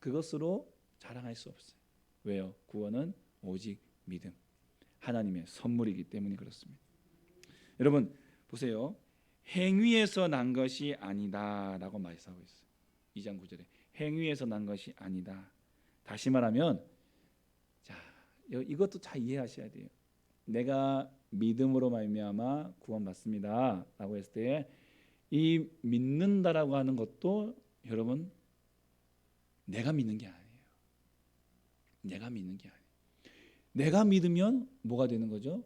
그것으로 자랑할 수 없어요. 왜요? 구원은 오직 믿음, 하나님의 선물이기 때문에 그렇습니다. 여러분 보세요. 행위에서 난 것이 아니다라고 말씀하고 있어요. 2장 9절에 행위에서 난 것이 아니다. 다시 말하면, 자, 이것도 잘 이해하셔야 돼요. 내가 믿음으로 말미암아 구원받습니다라고 했을 때 이 믿는다라고 하는 것도 여러분 내가 믿는 게 아니에요. 내가 믿는 게 아니에요. 내가 믿으면 뭐가 되는 거죠?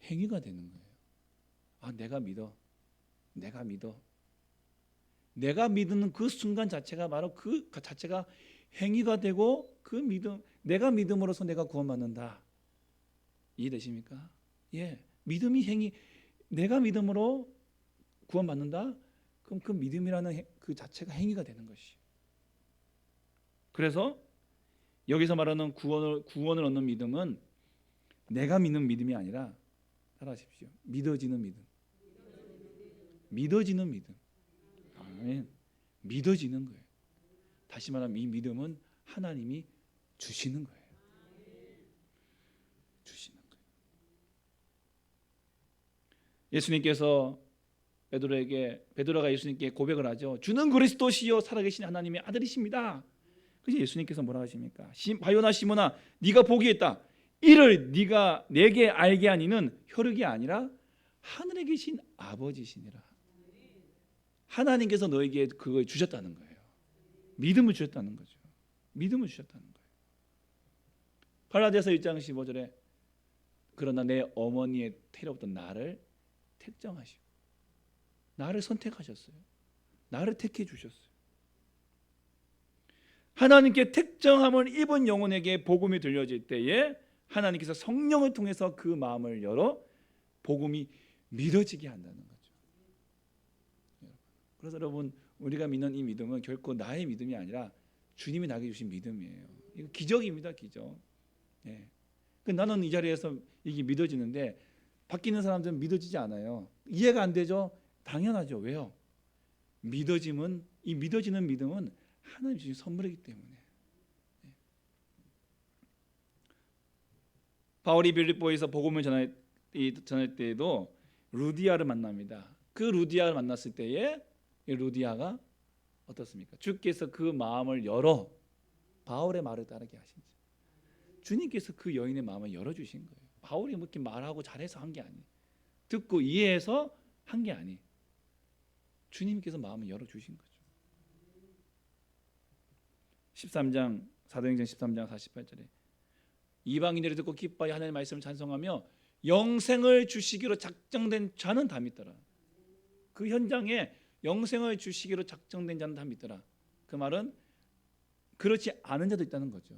행위가 되는 거예요. 아, 내가 믿어. 내가 믿어. 내가 믿는 그 순간 자체가 바로 그 자체가 행위가 되고 그 믿음, 내가 믿음으로써 내가 구원받는다. 이해되십니까? 예, 믿음이 행위, 내가 믿음으로 구원받는다. 그럼 그 믿음이라는 그 자체가 행위가 되는 것이. 그래서 여기서 말하는 구원을 얻는 믿음은 내가 믿는 믿음이 아니라, 따라하십시오. 믿어지는 믿음. 믿어지는 믿음. 아멘. 믿어지는 거예요. 다시 말하면 이 믿음은 하나님이 주시는 거예요. 주시는 거예요. 예수님께서 베드로가 예수님께 고백을 하죠. 주는 그리스도시요 살아계신 하나님의 아들이십니다. 그래서 예수님께서 뭐라 하십니까? 바요나 시몬아, 네가 보기했다. 이를 네가 내게 알게 하니는 혈육이 아니라 하늘에 계신 아버지시니라. 하나님께서 너에게 그걸 주셨다는 거예요. 믿음을 주셨다는 거죠. 믿음을 주셨다는 거예요. 갈라디아서 1장 15절에 그러나 내 어머니의 태로부터 나를 택정하시고 나를 선택하셨어요. 나를 택해 주셨어요. 하나님께 택정함을 입은 영혼에게 복음이 들려질 때에 하나님께서 성령을 통해서 그 마음을 열어 복음이 믿어지게 한다는 거죠. 그래서 여러분, 우리가 믿는 이 믿음은 결코 나의 믿음이 아니라 주님이 나에게 주신 믿음이에요. 이거 기적입니다, 기적. 나는 이 자리에서 이게 믿어지는데 바뀌는 사람들은 믿어지지 않아요. 이해가 안 되죠? 당연하죠. 왜요? 믿어지는 믿음은 하나님 주신 선물이기 때문에. 바울이 빌립보에서 복음을 전할 때에도 루디아를 만납니다. 그 루디아를 만났을 때에 루디아가 어떻습니까? 주께서 그 마음을 열어 바울의 말을 따르게 하신 거죠. 주님께서 그 여인의 마음을 열어주신 거예요. 바울이 뭐 이렇게 말하고 잘해서 한 게 아니에요. 듣고 이해해서 한 게 아니에요. 주님께서 마음을 열어주신 거죠. 사도행전 13장 48절에 이방인들이 듣고 기뻐하여 하나님의 말씀을 찬송하며 영생을 주시기로 작정된 자는 다 믿더라. 그 현장에 영생을 주시기로 작정된 자는 다 믿더라. 그 말은 그렇지 않은 자도 있다는 거죠.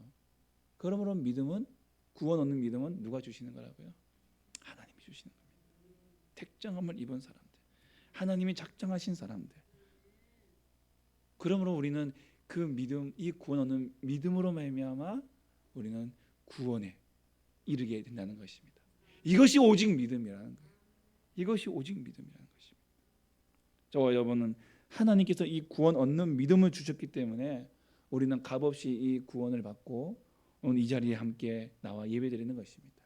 그러므로 믿음은, 구원 얻는 믿음은 누가 주시는 거라고요? 하나님이 주시는 겁니다. 택정함을 입은 사람들, 하나님이 작정하신 사람들. 그러므로 우리는 그 믿음, 이 구원 얻는 믿음으로 말미암아 우리는 구원에 이르게 된다는 것입니다. 이것이 오직 믿음이라는 거예요. 이것이 오직 믿음이라는 것입니다. 저와 여러분은 하나님께서 이 구원 얻는 믿음을 주셨기 때문에 우리는 값없이 이 구원을 받고 오늘 이 자리에 함께 나와 예배드리는 것입니다.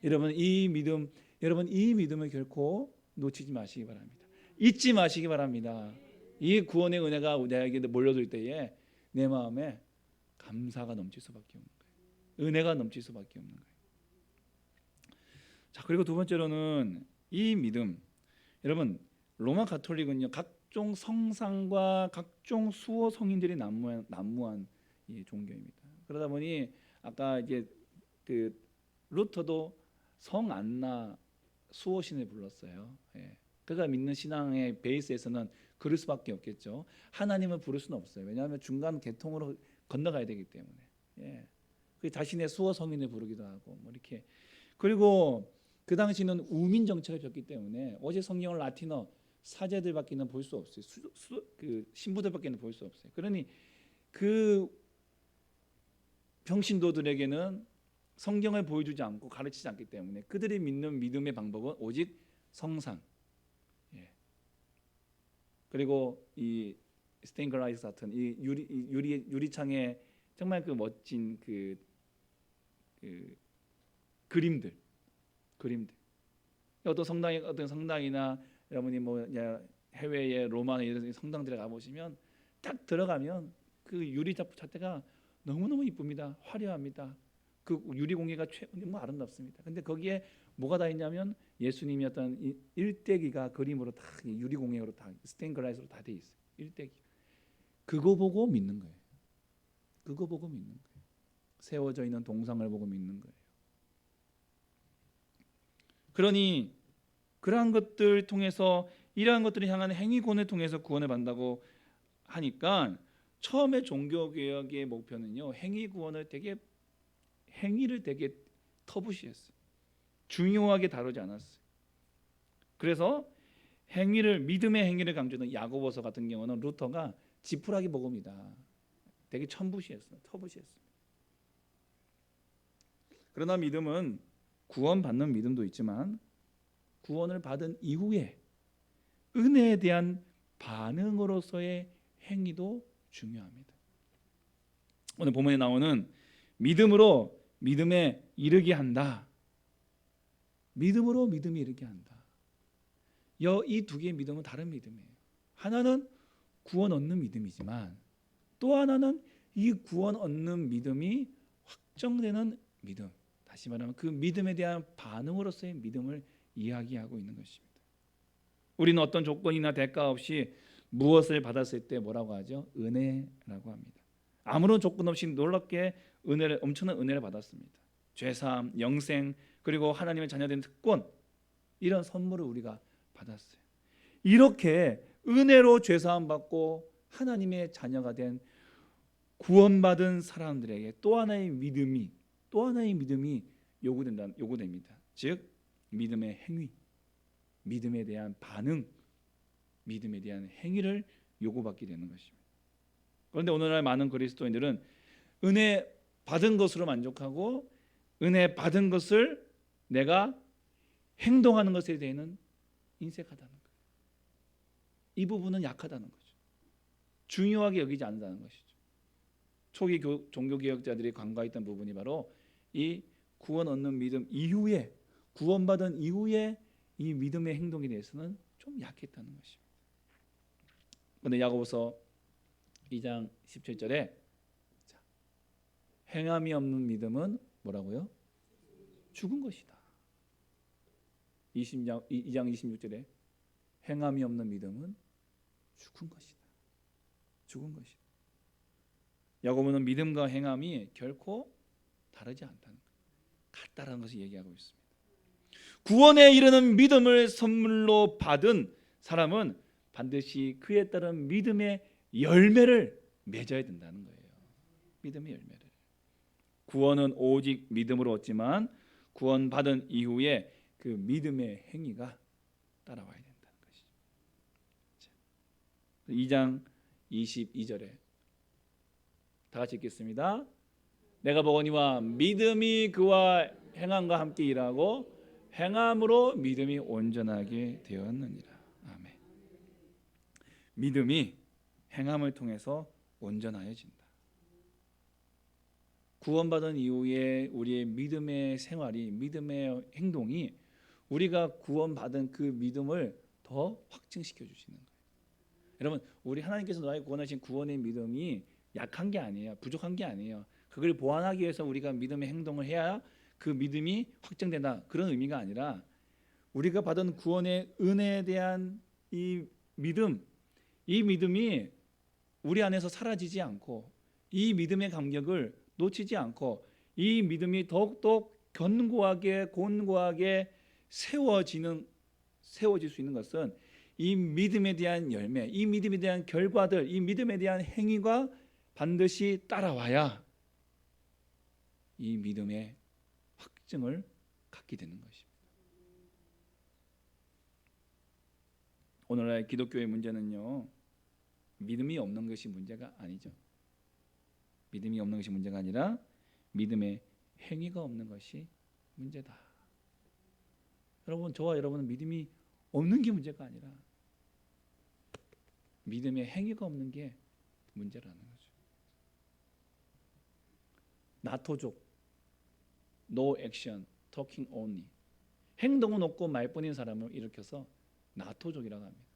여러분 이 믿음을 결코 놓치지 마시기 바랍니다. 잊지 마시기 바랍니다. 이 구원의 은혜가 내게 몰려들 때에 내 마음에 감사가 넘칠 수밖에 없는 거예요. 은혜가 넘칠 수밖에 없는 거예요. 자, 그리고 두 번째로는 이 믿음. 여러분 로마 가톨릭은요 각종 성상과 각종 수호 성인들이 난무한 이 종교입니다. 그러다 보니 아까 이제 그 루터도 성 안나 수호신을 불렀어요. 예. 그가 믿는 신앙의 베이스에서는 그럴 수밖에 없겠죠. 하나님을 부를 수는 없어요. 왜냐하면 중간 계통으로 건너가야 되기 때문에. 예. 그 자신의 수호 성인을 부르기도 하고 뭐 이렇게. 그리고 그 당시는 우민 정책을 폈기 때문에 어제 성경을 라틴어 사제들밖에는 볼 수 없어요. 그 신부들밖에는 볼 수 없어요. 그러니 그 평신도들에게는 성경을 보여주지 않고 가르치지 않기 때문에 그들이 믿는 믿음의 방법은 오직 성상. 예. 그리고 이 스테인글라이스 같은 이 유리창에 정말 그 멋진 그 그림들. 어떤 성당이나 여러분이 뭐 해외의 로마나 이런 성당들에 가 보시면 딱 들어가면 그 유리 자태가 너무너무 이쁩니다. 화려합니다. 그 유리 공예가 너무 아름답습니다. 근데 거기에 뭐가 다 있냐면 예수님이 어떤 일대기가 그림으로 다 유리 공예로 다 스테인글라스로 다 돼 있어요. 일대기. 그거 보고 믿는 거예요. 그거 보고 믿는 거예요. 세워져 있는 동상을 보고 믿는 거예요. 그러니 그러한 것들 통해서 이러한 것들을 향한 행위권을 통해서 구원을 받는다고 하니까 처음에 종교개혁의 목표는요 행위를 되게 터부시했어요. 중요하게 다루지 않았어요. 그래서 믿음의 행위를 강조하는 야고보서 같은 경우는 루터가 지푸라기 복음이다. 되게 터부시했습니다. 그러나 믿음은 구원받는 믿음도 있지만 구원을 받은 이후에 은혜에 대한 반응으로서의 행위도 중요합니다. 오늘 본문에 나오는 믿음으로 믿음에 이르게 한다. 믿음으로 믿음에 이르게 한다. 이 두 개의 믿음은 다른 믿음이에요. 하나는 구원 얻는 믿음이지만 또 하나는 이 구원 얻는 믿음이 확정되는 믿음. 다시 말하면 그 믿음에 대한 반응으로서의 믿음을 이야기하고 있는 것입니다. 우리는 어떤 조건이나 대가 없이 무엇을 받았을 때 뭐라고 하죠? 은혜라고 합니다. 아무런 조건 없이 놀랍게 엄청난 은혜를 받았습니다. 죄사함, 영생, 그리고 하나님의 자녀된 특권, 이런 선물을 우리가 받았어요. 이렇게 은혜로 죄사함 받고 하나님의 자녀가 된 구원받은 사람들에게 또 하나의 믿음이 요구됩니다. 즉 믿음의 행위, 믿음에 대한 반응, 믿음에 대한 행위를 요구받게 되는 것입니다. 그런데 오늘날 많은 그리스도인들은 은혜 받은 것으로 만족하고 은혜 받은 것을 내가 행동하는 것에 대해서는 인색하다는 거예요. 이 부분은 약하다는 거죠. 중요하게 여기지 않는다는 것이죠. 초기 종교개혁자들이 간과했던 부분이 바로 이 구원 얻는 믿음 이후에, 구원받은 이후에 이 믿음의 행동에 대해서는 좀 약했다는 것입니다. 그런데 야고보서 2장 17절에 행함이 없는 믿음은 뭐라고요? 죽은 것이다. 2장 26절에 행함이 없는 믿음은 죽은 것이다. 야고보는 믿음과 행함이 결코 다르지 않다는 것, 같다라는 것을 얘기하고 있습니다. 구원에 이르는 믿음을 선물로 받은 사람은 반드시 그에 따른 믿음의 열매를 맺어야 된다는 거예요. 믿음의 열매를. 구원은 오직 믿음으로 얻지만 구원받은 이후에 그 믿음의 행위가 따라와야 된다는 것이죠. 2장 22절에 다 같이 읽겠습니다. 내가 보거니와 믿음이 그와 행함과 함께 일하고 행함으로 믿음이 온전하게 되었느니라. 아멘. 믿음이 행함을 통해서 온전하여진다. 구원받은 이후에 우리의 믿음의 생활이, 믿음의 행동이 우리가 구원받은 그 믿음을 더 확증시켜 주시는 거예요. 여러분, 우리 하나님께서 너에게 구원하신 구원의 믿음이 약한 게 아니에요. 부족한 게 아니에요. 그걸 보완하기 위해서 우리가 믿음의 행동을 해야 그 믿음이 확정된다, 그런 의미가 아니라 우리가 받은 구원의 은혜에 대한 이 믿음이 우리 안에서 사라지지 않고 이 믿음의 감격을 놓치지 않고 이 믿음이 더욱더 견고하게 세워질 수 있는 것은 이 믿음에 대한 열매, 이 믿음에 대한 결과들, 이 믿음에 대한 행위가 반드시 따라와야 이 믿음의 확증을 갖게 되는 것입니다. 오늘날 기독교의 문제는요, 믿음이 없는 것이 문제가 아니죠. 믿음이 없는 것이 문제가 아니라 믿음의 행위가 없는 것이 문제다. 여러분, 저와 여러분은 믿음이 없는 게 문제가 아니라 믿음의 행위가 없는 게 문제라는 거죠. 나토족, no action, talking only. 행동은 없고 말뿐인 사람을 일으켜서 나토족이라고 합니다.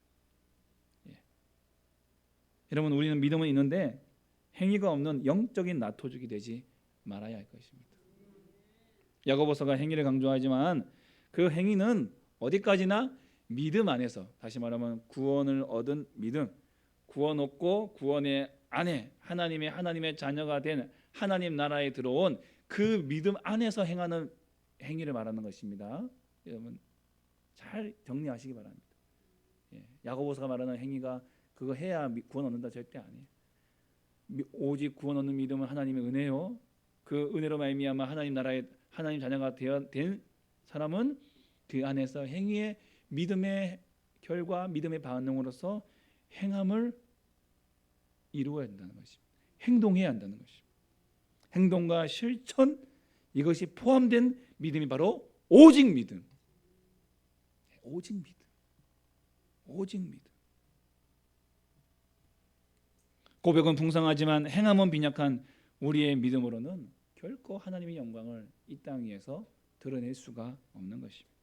예. 여러분, 우리는 믿음은 있는데 행위가 없는 영적인 나토족이 되지 말아야 할 것입니다. 야고보서가 행위를 강조하지만 그 행위는 어디까지나 믿음 안에서, 다시 말하면 구원을 얻은 믿음, 구원 얻고 구원의 안에 하나님의 자녀가 된 하나님 나라에 들어온 그 믿음 안에서 행하는 행위를 말하는 것입니다. 여러분, 잘 정리하시기 바랍니다. 야고보서가 말하는 행위가 그거 해야 구원 얻는다, 절대 아니에요. 오직 구원 얻는 믿음은 하나님의 은혜요, 그 은혜로 말미암아 하나님 나라의 하나님 자녀가 된 사람은 그 안에서 행위의 믿음의 결과, 믿음의 반응으로서 행함을 이루어야 한다는 것입니다. 행동해야 한다는 것입니다. 행동과 실천, 이것이 포함된 믿음이 바로 오직 믿음. 오직 믿음. 오직 믿음. 고백은 풍성하지만 행함은 빈약한 우리의 믿음으로는 결코 하나님의 영광을 이 땅 위에서 드러낼 수가 없는 것입니다.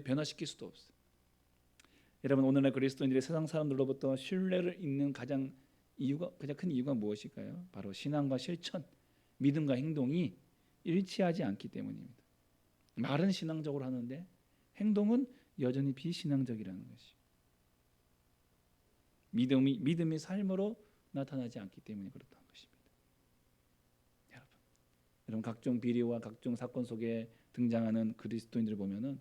변화시킬 수도 없어요. 여러분, 오늘날 그리스도인들이 세상 사람들로부터 신뢰를 잃는 가장 큰 이유가 무엇일까요? 바로 신앙과 실천, 믿음과 행동이 일치하지 않기 때문입니다. 말은 신앙적으로 하는데 행동은 여전히 비신앙적이라는 것이. 믿음이 삶으로 나타나지 않기 때문에 그렇다는 것입니다. 여러분, 각종 비리와 각종 사건 속에 등장하는 그리스도인들을 보면은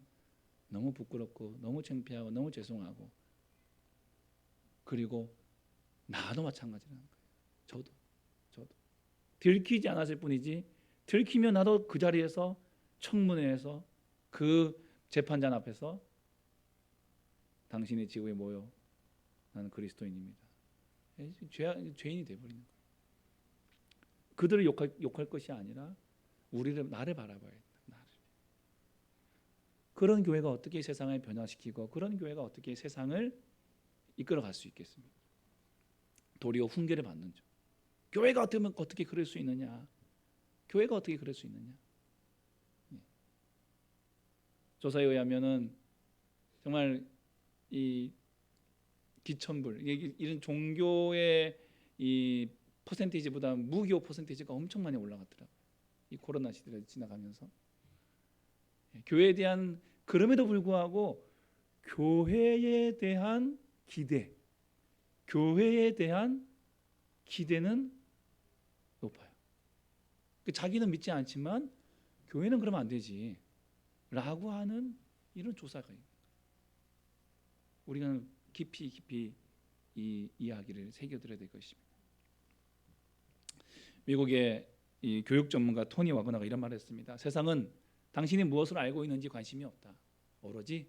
너무 부끄럽고 너무 창피하고 너무 죄송하고, 그리고 나도 마찬가지라는 거예요. 저도 들키지 않았을 뿐이지, 들키면 나도 그 자리에서 청문회에서 그 재판장 앞에서 당신의 지구에 모여 나는 그리스도인입니다, 죄인이 되어버리는 거예요. 그들을 욕할 것이 아니라 나를 바라봐야 된다. 나를. 그런 교회가 어떻게 세상을 변화시키고 그런 교회가 어떻게 세상을 이끌어갈 수 있겠습니까? 도리어 훈계를 받는 점. 교회가 어떻게 그럴 수 있느냐? 교회가 어떻게 그럴 수 있느냐? 조사에 의하면은 정말 이 기천불, 이런 종교의 이 퍼센테이지보다 무교 퍼센테이지가 엄청 많이 올라갔더라고요. 이 코로나 시대를 지나가면서 교회에 대한, 그럼에도 불구하고 교회에 대한 기대는 높아요. 자기는 믿지 않지만 교회는 그러면 안 되지. 라고 하는 이런 조사가 있는 거예요. 우리가 깊이 이 이야기를 새겨들어야 될 것입니다. 미국의 이 교육 전문가 토니 와그너가 이런 말을 했습니다. 세상은 당신이 무엇을 알고 있는지 관심이 없다. 오로지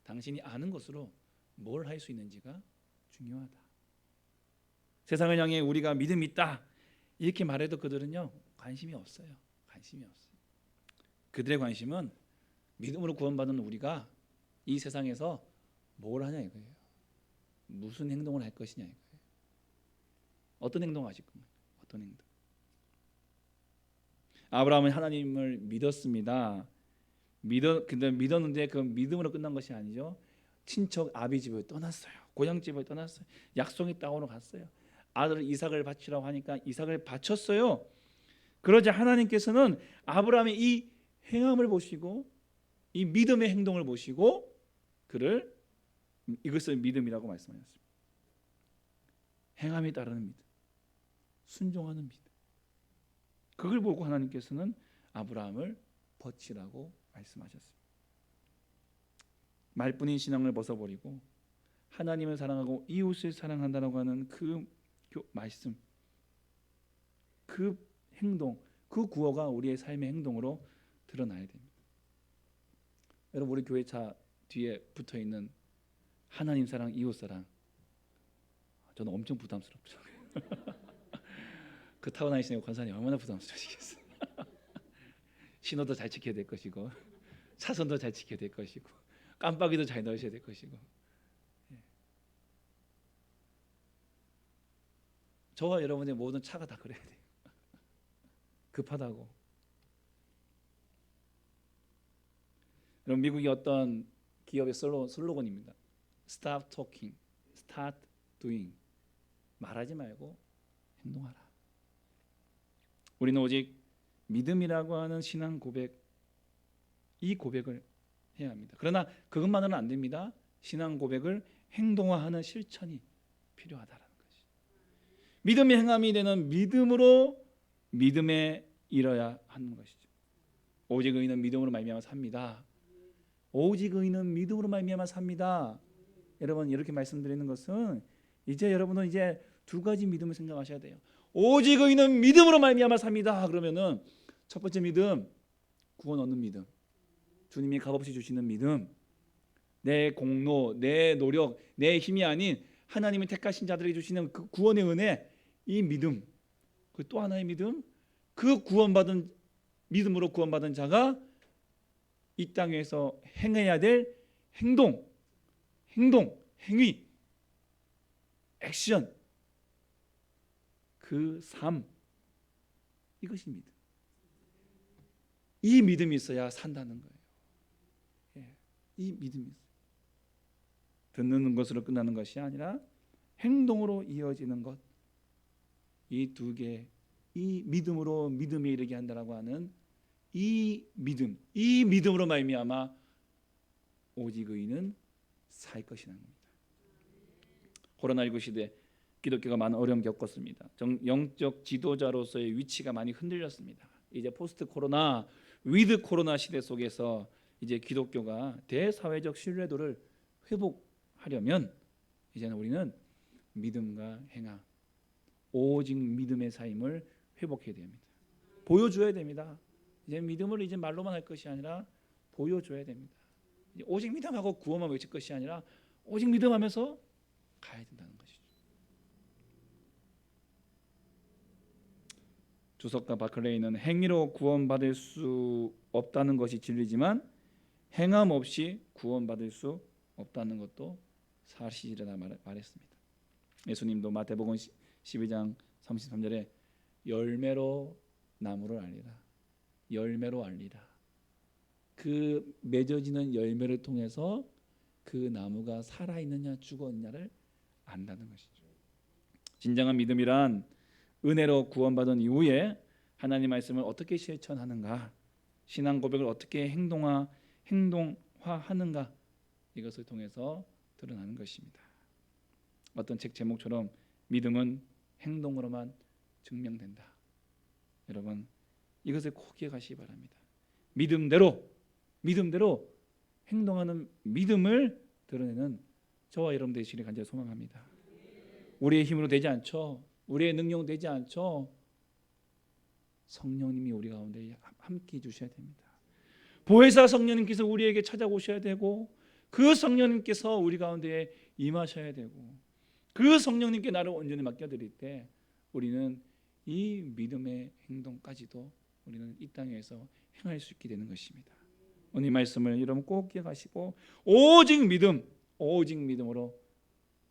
당신이 아는 것으로 뭘 할 수 있는지가 중요하다. 세상을 향해 우리가 믿음이 있다 이렇게 말해도 그들은요 관심이 없어요. 관심이 없어요. 그들의 관심은 믿음으로 구원받은 우리가 이 세상에서 뭘 하냐 이거예요. 무슨 행동을 할 것이냐 이거예요. 어떤 행동 하실 건가요? 어떤 행동? 아브라함은 하나님을 믿었습니다. 근데 믿었는데 그 믿음으로 끝난 것이 아니죠. 친척 아비 집을 떠났어요. 고향 집을 떠났어요. 약속의 땅으로 갔어요. 아들 이삭을 바치라고 하니까 이삭을 바쳤어요. 그러자 하나님께서는 아브라함의 이 행함을 보시고 이 믿음의 행동을 보시고 그를 이것을 믿음이라고 말씀하셨습니다. 행함에 따르는 믿음, 순종하는 믿음. 그걸 보고 하나님께서는 아브라함을 버치라고 말씀하셨습니다. 말뿐인 신앙을 벗어버리고 하나님을 사랑하고 이웃을 사랑한다라고 하는 그 말씀, 그 행동, 그 구호가 우리의 삶의 행동으로 드러나야 됩니다. 여러분 우리 교회 차 뒤에 붙어있는 하나님 사랑, 이웃 사랑 저는 엄청 부담스럽죠. 그 타고 다니시는 권사님 얼마나 부담스러우시겠어요. 신호도 잘 지켜야 될 것이고 차선도 잘 지켜야 될 것이고 깜빡이도 잘 넣으셔야 될 것이고 저와 여러분의 모든 차가 다 그래야 돼요. 급하다고. 여러분 미국의 어떤 기업의 슬로건입니다. Stop talking, start doing. 말하지 말고 행동하라. 우리는 오직 믿음이라고 하는 신앙 고백, 이 고백을 해야 합니다. 그러나 그것만으로는 안 됩니다. 신앙 고백을 행동화하는 실천이 필요하다라는 것이. 믿음의 행함이 되는 믿음으로 믿음에 이뤄야 하는 것이죠. 오직 의인은 믿음으로 말미암아 삽니다. 오직 의인은 믿음으로 말미암아 삽니다. 여러분 이렇게 말씀드리는 것은 이제 여러분은 이제 두 가지 믿음을 생각하셔야 돼요. 오직 의인은 믿음으로 말미암아 삽니다. 그러면은 첫 번째 믿음, 구원 얻는 믿음. 주님이 값없이 주시는 믿음. 내 공로, 내 노력, 내 힘이 아닌 하나님이 택하신 자들에게 주시는 그 구원의 은혜, 이 믿음. 그 또 하나의 믿음, 그 구원받은 믿음으로 구원받은 자가 이 땅에서 행해야 될 행동, 행위, 액션, 그 삶, 이것이 믿음. 이 믿음이 있어야 산다는 거예요. 이 믿음이 있어요. 듣는 것으로 끝나는 것이 아니라 행동으로 이어지는 것. 이 두 개, 이 믿음으로 믿음에 이르게 한다라고 하는 이 믿음으로 말미암아 오직 의인은 살 것이라는 겁니다. 코로나19 시대 기독교가 많은 어려움 겪었습니다. 영적 지도자로서의 위치가 많이 흔들렸습니다. 이제 포스트 코로나, 위드 코로나 시대 속에서 이제 기독교가 대사회적 신뢰도를 회복하려면 이제는 우리는 믿음과 행함, 오직 믿음의 삶을 회복해야 됩니다. 보여줘야 됩니다. 이제 믿음을 이제 말로만 할 것이 아니라 보여줘야 됩니다. 이제 오직 믿음하고 구원만 외칠 것이 아니라 오직 믿음하면서 가야 된다는 것이죠. 주석가 바클레이는 행위로 구원받을 수 없다는 것이 진리지만 행함 없이 구원받을 수 없다는 것도 사실이라 말했습니다. 예수님도 마태복음 12장 33절에 열매로 나무를 알리라. 열매로 알리라. 그 맺어지는 열매를 통해서 그 나무가 살아있느냐 죽었느냐를 안다는 것이죠. 진정한 믿음이란 은혜로 구원받은 이후에 하나님 말씀을 어떻게 실천하는가, 신앙 고백을 어떻게 행동화하는가, 이것을 통해서 드러나는 것입니다. 어떤 책 제목처럼 믿음은 행동으로만 증명된다. 여러분 이것을 꼭 기억하시기 바랍니다. 믿음대로 믿음대로 행동하는 믿음을 드러내는 저와 여러분 되시기를 간절히 소망합니다. 우리의 힘으로 되지 않죠. 우리의 능력으로 되지 않죠. 성령님이 우리 가운데 함께 해주셔야 됩니다. 보혜사 성령님께서 우리에게 찾아오셔야 되고, 그 성령님께서 우리 가운데 임하셔야 되고, 그 성령님께 나를 온전히 맡겨드릴 때 우리는 이 믿음의 행동까지도 우리는 이 땅에서 행할 수 있게 되는 것입니다. 오늘 말씀을 여러분 꼭 기억하시고, 오직 믿음으로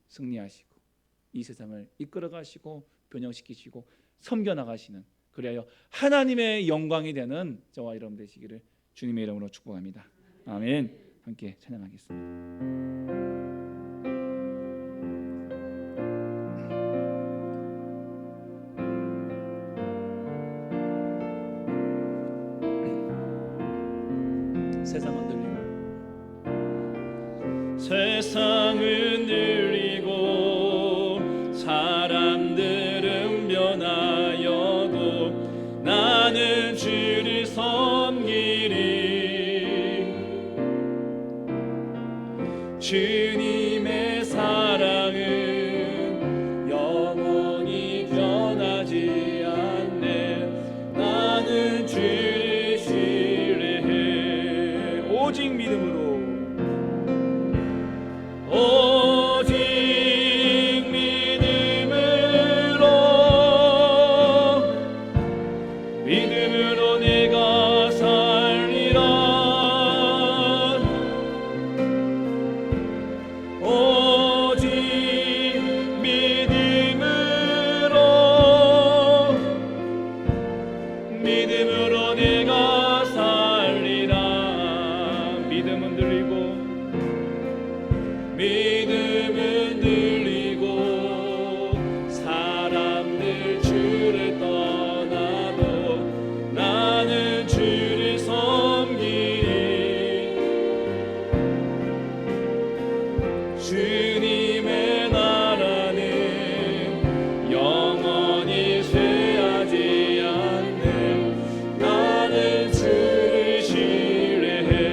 승리하시고 이 세상을 이끌어가시고 변형시키시고 섬겨나가시는, 그래야 하나님의 영광이 되는 저와 여러분 되시기를 주님의 이름으로 축복합니다. 아멘. 함께 찬양하겠습니다. 세상은 늘리고 사람들은 변하여도 나는 주를 섬기리. 주님의 사랑은 영원히 변하지 않네. 나는 주를 신뢰해. 오직 믿음으로, 오직 믿음으로 내가 살리라. 오직 믿음으로 내가 살리라. 믿음은 들리고 사람들 주를 떠나도 나는 주를 섬기리. 주님의 나라는 영원히 쇠하지 않네. 나는 주를 신뢰해.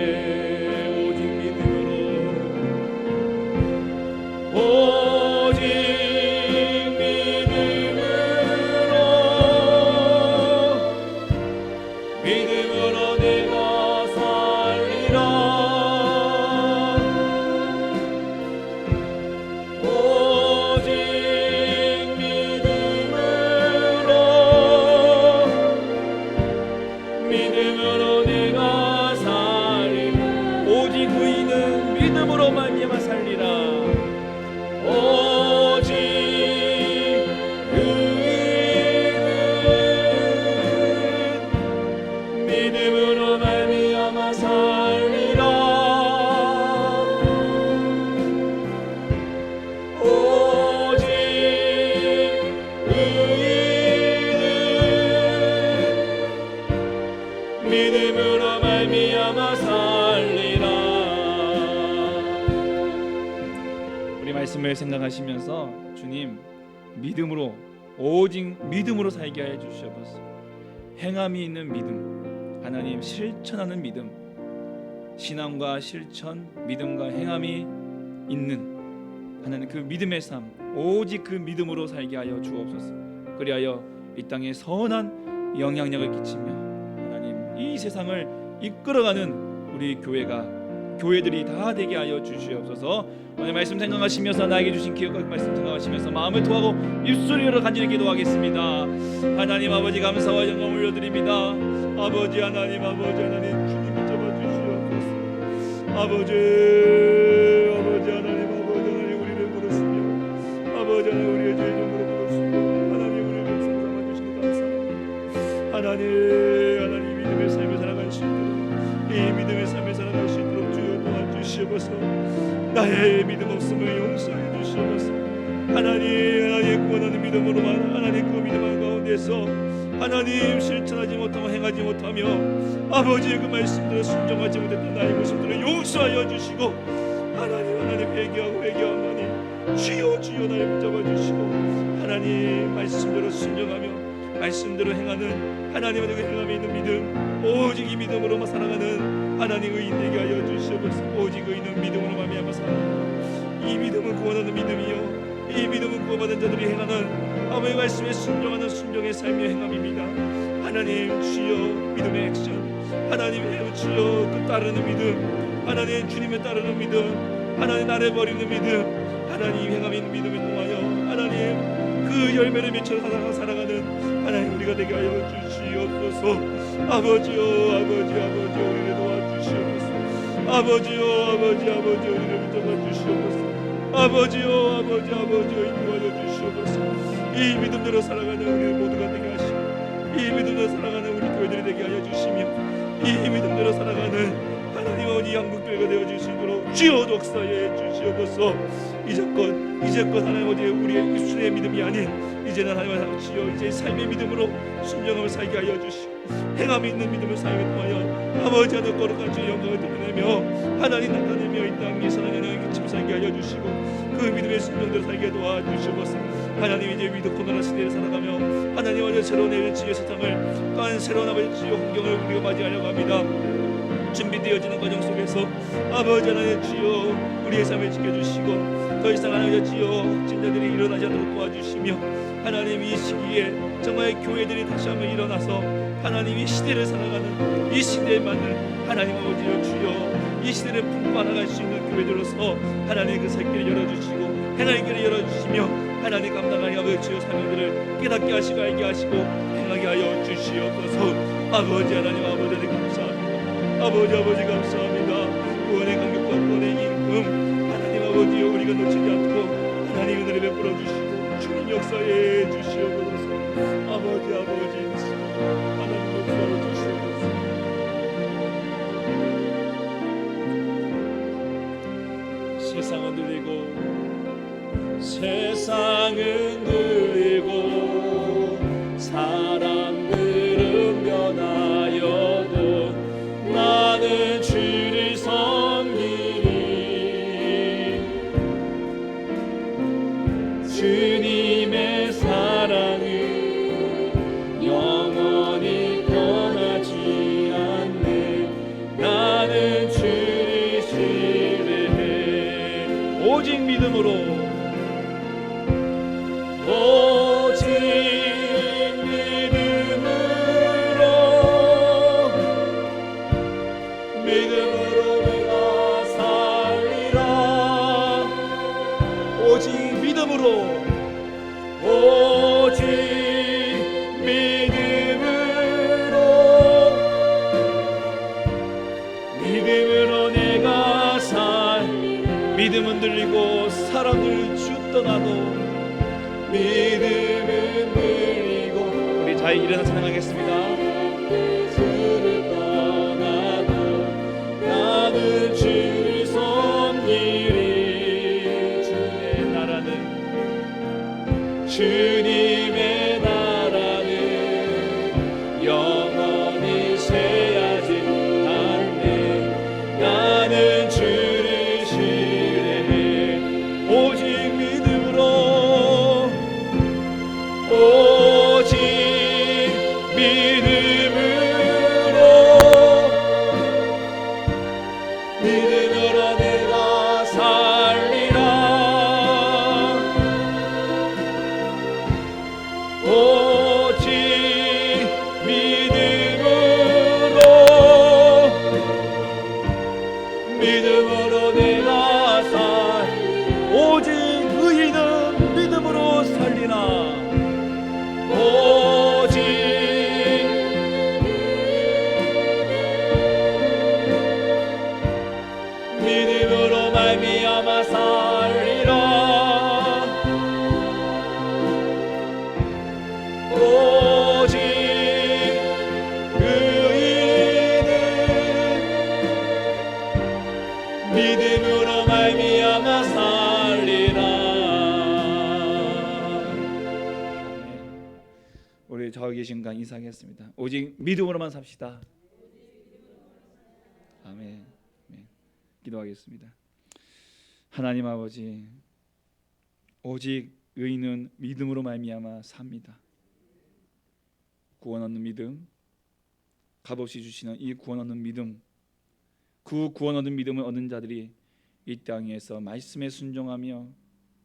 오직 믿음으로 내가 살리라. 오직 믿음으로 내가 살리라. 오직 의인은 믿음으로 말미암아 살리라. 오직 의인은 믿음으로 말미암아 살리라. 오직 의인은 믿음으로 말미암아 살리라. 우리 말씀을 생각하시면서 주님, 믿음으로, 오직 믿음으로 살게 하여 주시옵소서. 행함이 있는 믿음, 하나님 실천하는 믿음, 신앙과 실천, 믿음과 행함이 있는 하나님 그 믿음의 삶, 오직 그 믿음으로 살게 하여 주옵소서. 그리하여 이 땅에 선한 영향력을 끼치며 하나님 이 세상을 이끌어가는 우리 교회들이 다 되게 하여 주시옵소서. 오늘 말씀 생각하시면서 나에게 주신 기억과 말씀 생각하시면서 마음을 토하고 입술로 간절히 기도하겠습니다. 하나님 아버지, 감사와 영광 올려드립니다. 아버지 하나님, 주님이 잡아주시옵소서. 아버지 하나님, 우리를 부르시며 아버지 하나님, 우리의 죄 좀 물어보시며 하나님 우리를 백성 삼아주시니 감사합니다. 하나님 믿음의 삶을 살아갈 수 있도록, 이 믿음의 삶을 살아갈 수 있도록 주여 도와주시옵소서. 나의 믿음 없음을 용서해 주시옵소서. 하나님 구원하는 믿음으로만, 하나님 그 믿음 가운데서 하나님 실천하지 못하고 행하지 못하며 아버지의 그 말씀대로 순종하지 못했던 나의 모습들을 용서하여 주시고, 하나님 회개하오니 주여 나를 붙잡아 주시고, 하나님 말씀대로 순종하며 말씀대로 행하는 하나님의 그 행함이 있는 믿음, 오직 이 믿음으로만 살아가는
하나님 의인 되게 하여 주시옵소서. 오직 의인은 믿음으로 말미암아 삽니다. 이 믿음은 구원하는 믿음이요 이 믿음은 구원받은 자들이 행하는 아버지의 말씀에 순종하는 순종의 삶의 행함입니다. 하나님 주여 믿음의 액션, 하나님의 주여 그 따르는 믿음, 하나님 주님의 따르는 믿음, 하나님 나를 버리는 믿음, 하나님 행함 있는 믿음을 통하여 하나님 그 열매를 맺혀 살아가는 하나님 우리가 되게 하여 주시옵소서. 아버지여 우리를 도와주시옵소서. 아버지여 우리를 붙잡아 주시옵소서. 아버지여 인도하여 주시옵소서. 이 믿음대로 살아가는 우리 모두가 되게 하시고 이 믿음대로 살아가는 우리 교회들이 되게 하여 주시며 이 믿음대로 살아가는 하나님 아버지 한국교회가 되어 주시도록 주여 독사해 주시옵소서. 이제껏 하나님 아버지 우리의 입술의 믿음이 아닌 이제는 하나님 아버지 주여 이제 삶의 믿음으로 순종함을 살게 하여 주시고 행함이 있는 믿음을 살게 통하여 아버지 하늘 거룩한 주의 영광을 드러내며 하나님 나타내며 이 땅에 살아가는 기침 살게 하여 주시고 그 믿음의 순종대로 살게 도와주시옵소서. 하나님 이제 위드 코로나 시대를 살아가며 하나님 아버지 새로운 지의 세상을 또한 새로운 아버지 주의 환경을 우리가 맞이하려고 합니다. 준비되어지는 과정 속에서 아버지 하나님 주여 우리의 삶을 지켜주시고 더 이상 하나님 주여 확진자들이 일어나지 않도록 도와주시며 하나님 이 시기에 정말 교회들이 다시 한번 일어나서 하나님 이 시대를 살아가는 이 시대에 맞는 하나님 아버지 주여 이 시대를 품고 나갈 수 있는 교회들로서 하나님 그 살길을 열어주시고 행할 길을 열어주시며 하나님 감당하니 아버지 주여 사명들을 깨닫게 하시고 알게 하시고 행하게 하여 주시옵소서. 아버지 하나님 아버지 감사합니다. 아버지 감사합니다. 구원의 강력과 구원의 임금 하나님 아버지 우리가 놓치지 않고 하나님 은혜를 베풀어 주시고 주님 역사해 주시옵소서. 아버지 하나님 역사해 주시옵소서. 세상은 늘리고 사람들은 변하여도 나는 주를 섬기리. 주님의 사랑은 영원히 떠나지 않네. 나는 주를 신뢰해. 오직 믿음으로 내가 살리라. 오직 믿음으로 내가 믿음은 들리고 사람들 죽더라도 믿음은 들리고 우리 잘 일어나 찬양하겠습니다. 주를 떠나도 나는 주를 섬기리. 주님의 나라는 영원히 새하지 않네. 나는 주를 신뢰해. 오직 믿음으로 내가 살리라. 오직 믿음으로 내가 오직 의인은 믿음으로 살리라. 오직 믿음으로 말미암아 살리라. 오직 의인은 믿음으로 말미암아 살리라. 우리 저기 계신 간 인사하겠습니다. 오직 믿음으로만 삽시다. 아멘. 기도하겠습니다. 하나님 아버지, 오직 의인은 믿음으로 말미암아 삽니다. 구원 얻는 믿음, 값없이 주시는 이 구원 얻는 믿음, 그 구원 얻은 믿음을 얻은 자들이 이 땅에서 말씀에 순종하며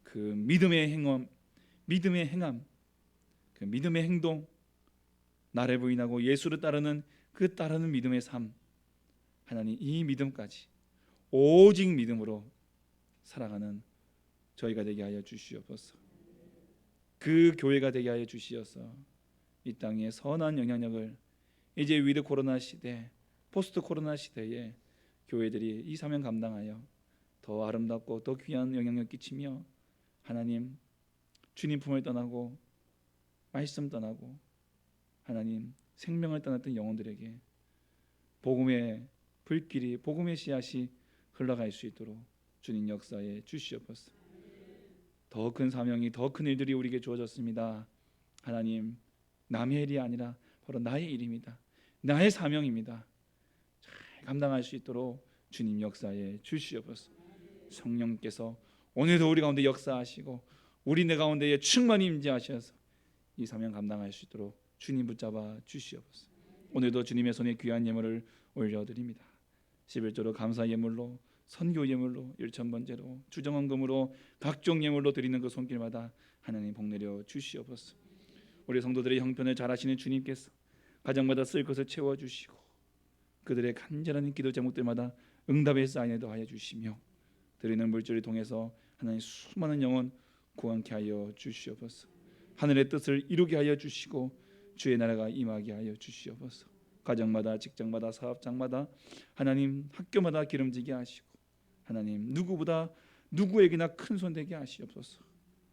그 믿음의 행함, 그 믿음의 행동, 나를 부인하고 예수를 따르는 그 따르는 믿음의 삶, 하나님 이 믿음까지 오직 믿음으로 살아가는 저희가 되게 하여 주시옵소서. 그 교회가 되게 하여 주시어서 이 땅에 선한 영향력을 이제 위드 코로나 시대, 포스트 코로나 시대에 교회들이 이 사명 감당하여 더 아름답고 더 귀한 영향력 끼치며 하나님 주님 품을 떠나고 말씀 떠나고 하나님 생명을 떠났던 영혼들에게 복음의 불길이, 복음의 씨앗이 흘러갈 수 있도록 주님 역사에 주시옵소서. 더 큰 사명이, 더 큰 일들이 우리에게 주어졌습니다. 하나님 남의 일이 아니라 바로 나의 일입니다. 나의 사명입니다. 잘 감당할 수 있도록 주님 역사에 주시옵소서. 성령께서 오늘도 우리 가운데 역사하시고 우리 내 가운데에 충만히 임재하셔서 이 사명 감당할 수 있도록 주님 붙잡아 주시옵소서. 오늘도 주님의 손에 귀한 예물을 올려드립니다. 11조로 감사 예물로, 선교 예물로, 일천번제로, 주정헌금으로, 각종 예물로 드리는 그 손길마다 하나님 복내려 주시옵소서. 우리 성도들의 형편을 잘 아시는 주님께서 가정마다 쓸 것을 채워주시고 그들의 간절한 기도 제목들마다 응답의 사인을 더하여 주시며 드리는 물질을 통해서 하나님 수많은 영혼 구원케 하여 주시옵소서. 하늘의 뜻을 이루게 하여 주시고 주의 나라가 임하게 하여 주시옵소서. 가정마다, 직장마다, 사업장마다, 하나님 학교마다 기름지게 하시고 하나님 누구보다 누구에게나 큰 손 되게 하시옵소서.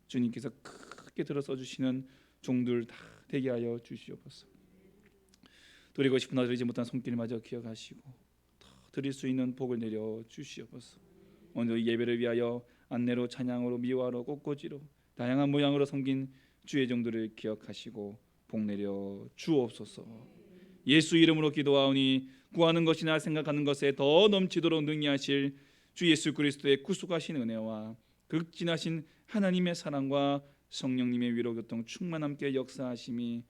주님께서 크게 들어서 주시는 종들 다 되게 하여 주시옵소서. 드리고 싶으나 드리지 못한 손길마저 기억하시고 더 드릴 수 있는 복을 내려 주시옵소서. 오늘 예배를 위하여 안내로, 찬양으로, 미화로, 꽃꽂이로 다양한 모양으로 섬긴 주의 종들을 기억하시고 복 내려 주옵소서. 예수 이름으로 기도하오니 구하는 것이나 생각하는 것에 더 넘치도록 능히 하실 주 예수 그리스도의 구속하신 은혜와 극진하신 하나님의 사랑과 성령님의 위로 교통 충만함께 역사하심이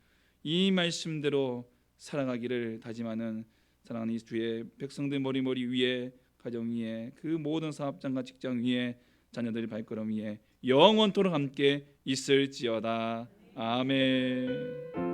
이 말씀대로 살아가기를 다짐하는 사랑하는 주의 백성들 머리 위에, 가정 위에, 그 모든 사업장과 직장 위에, 자녀들의 발걸음 위에 영원토록 함께 있을지어다. 아멘.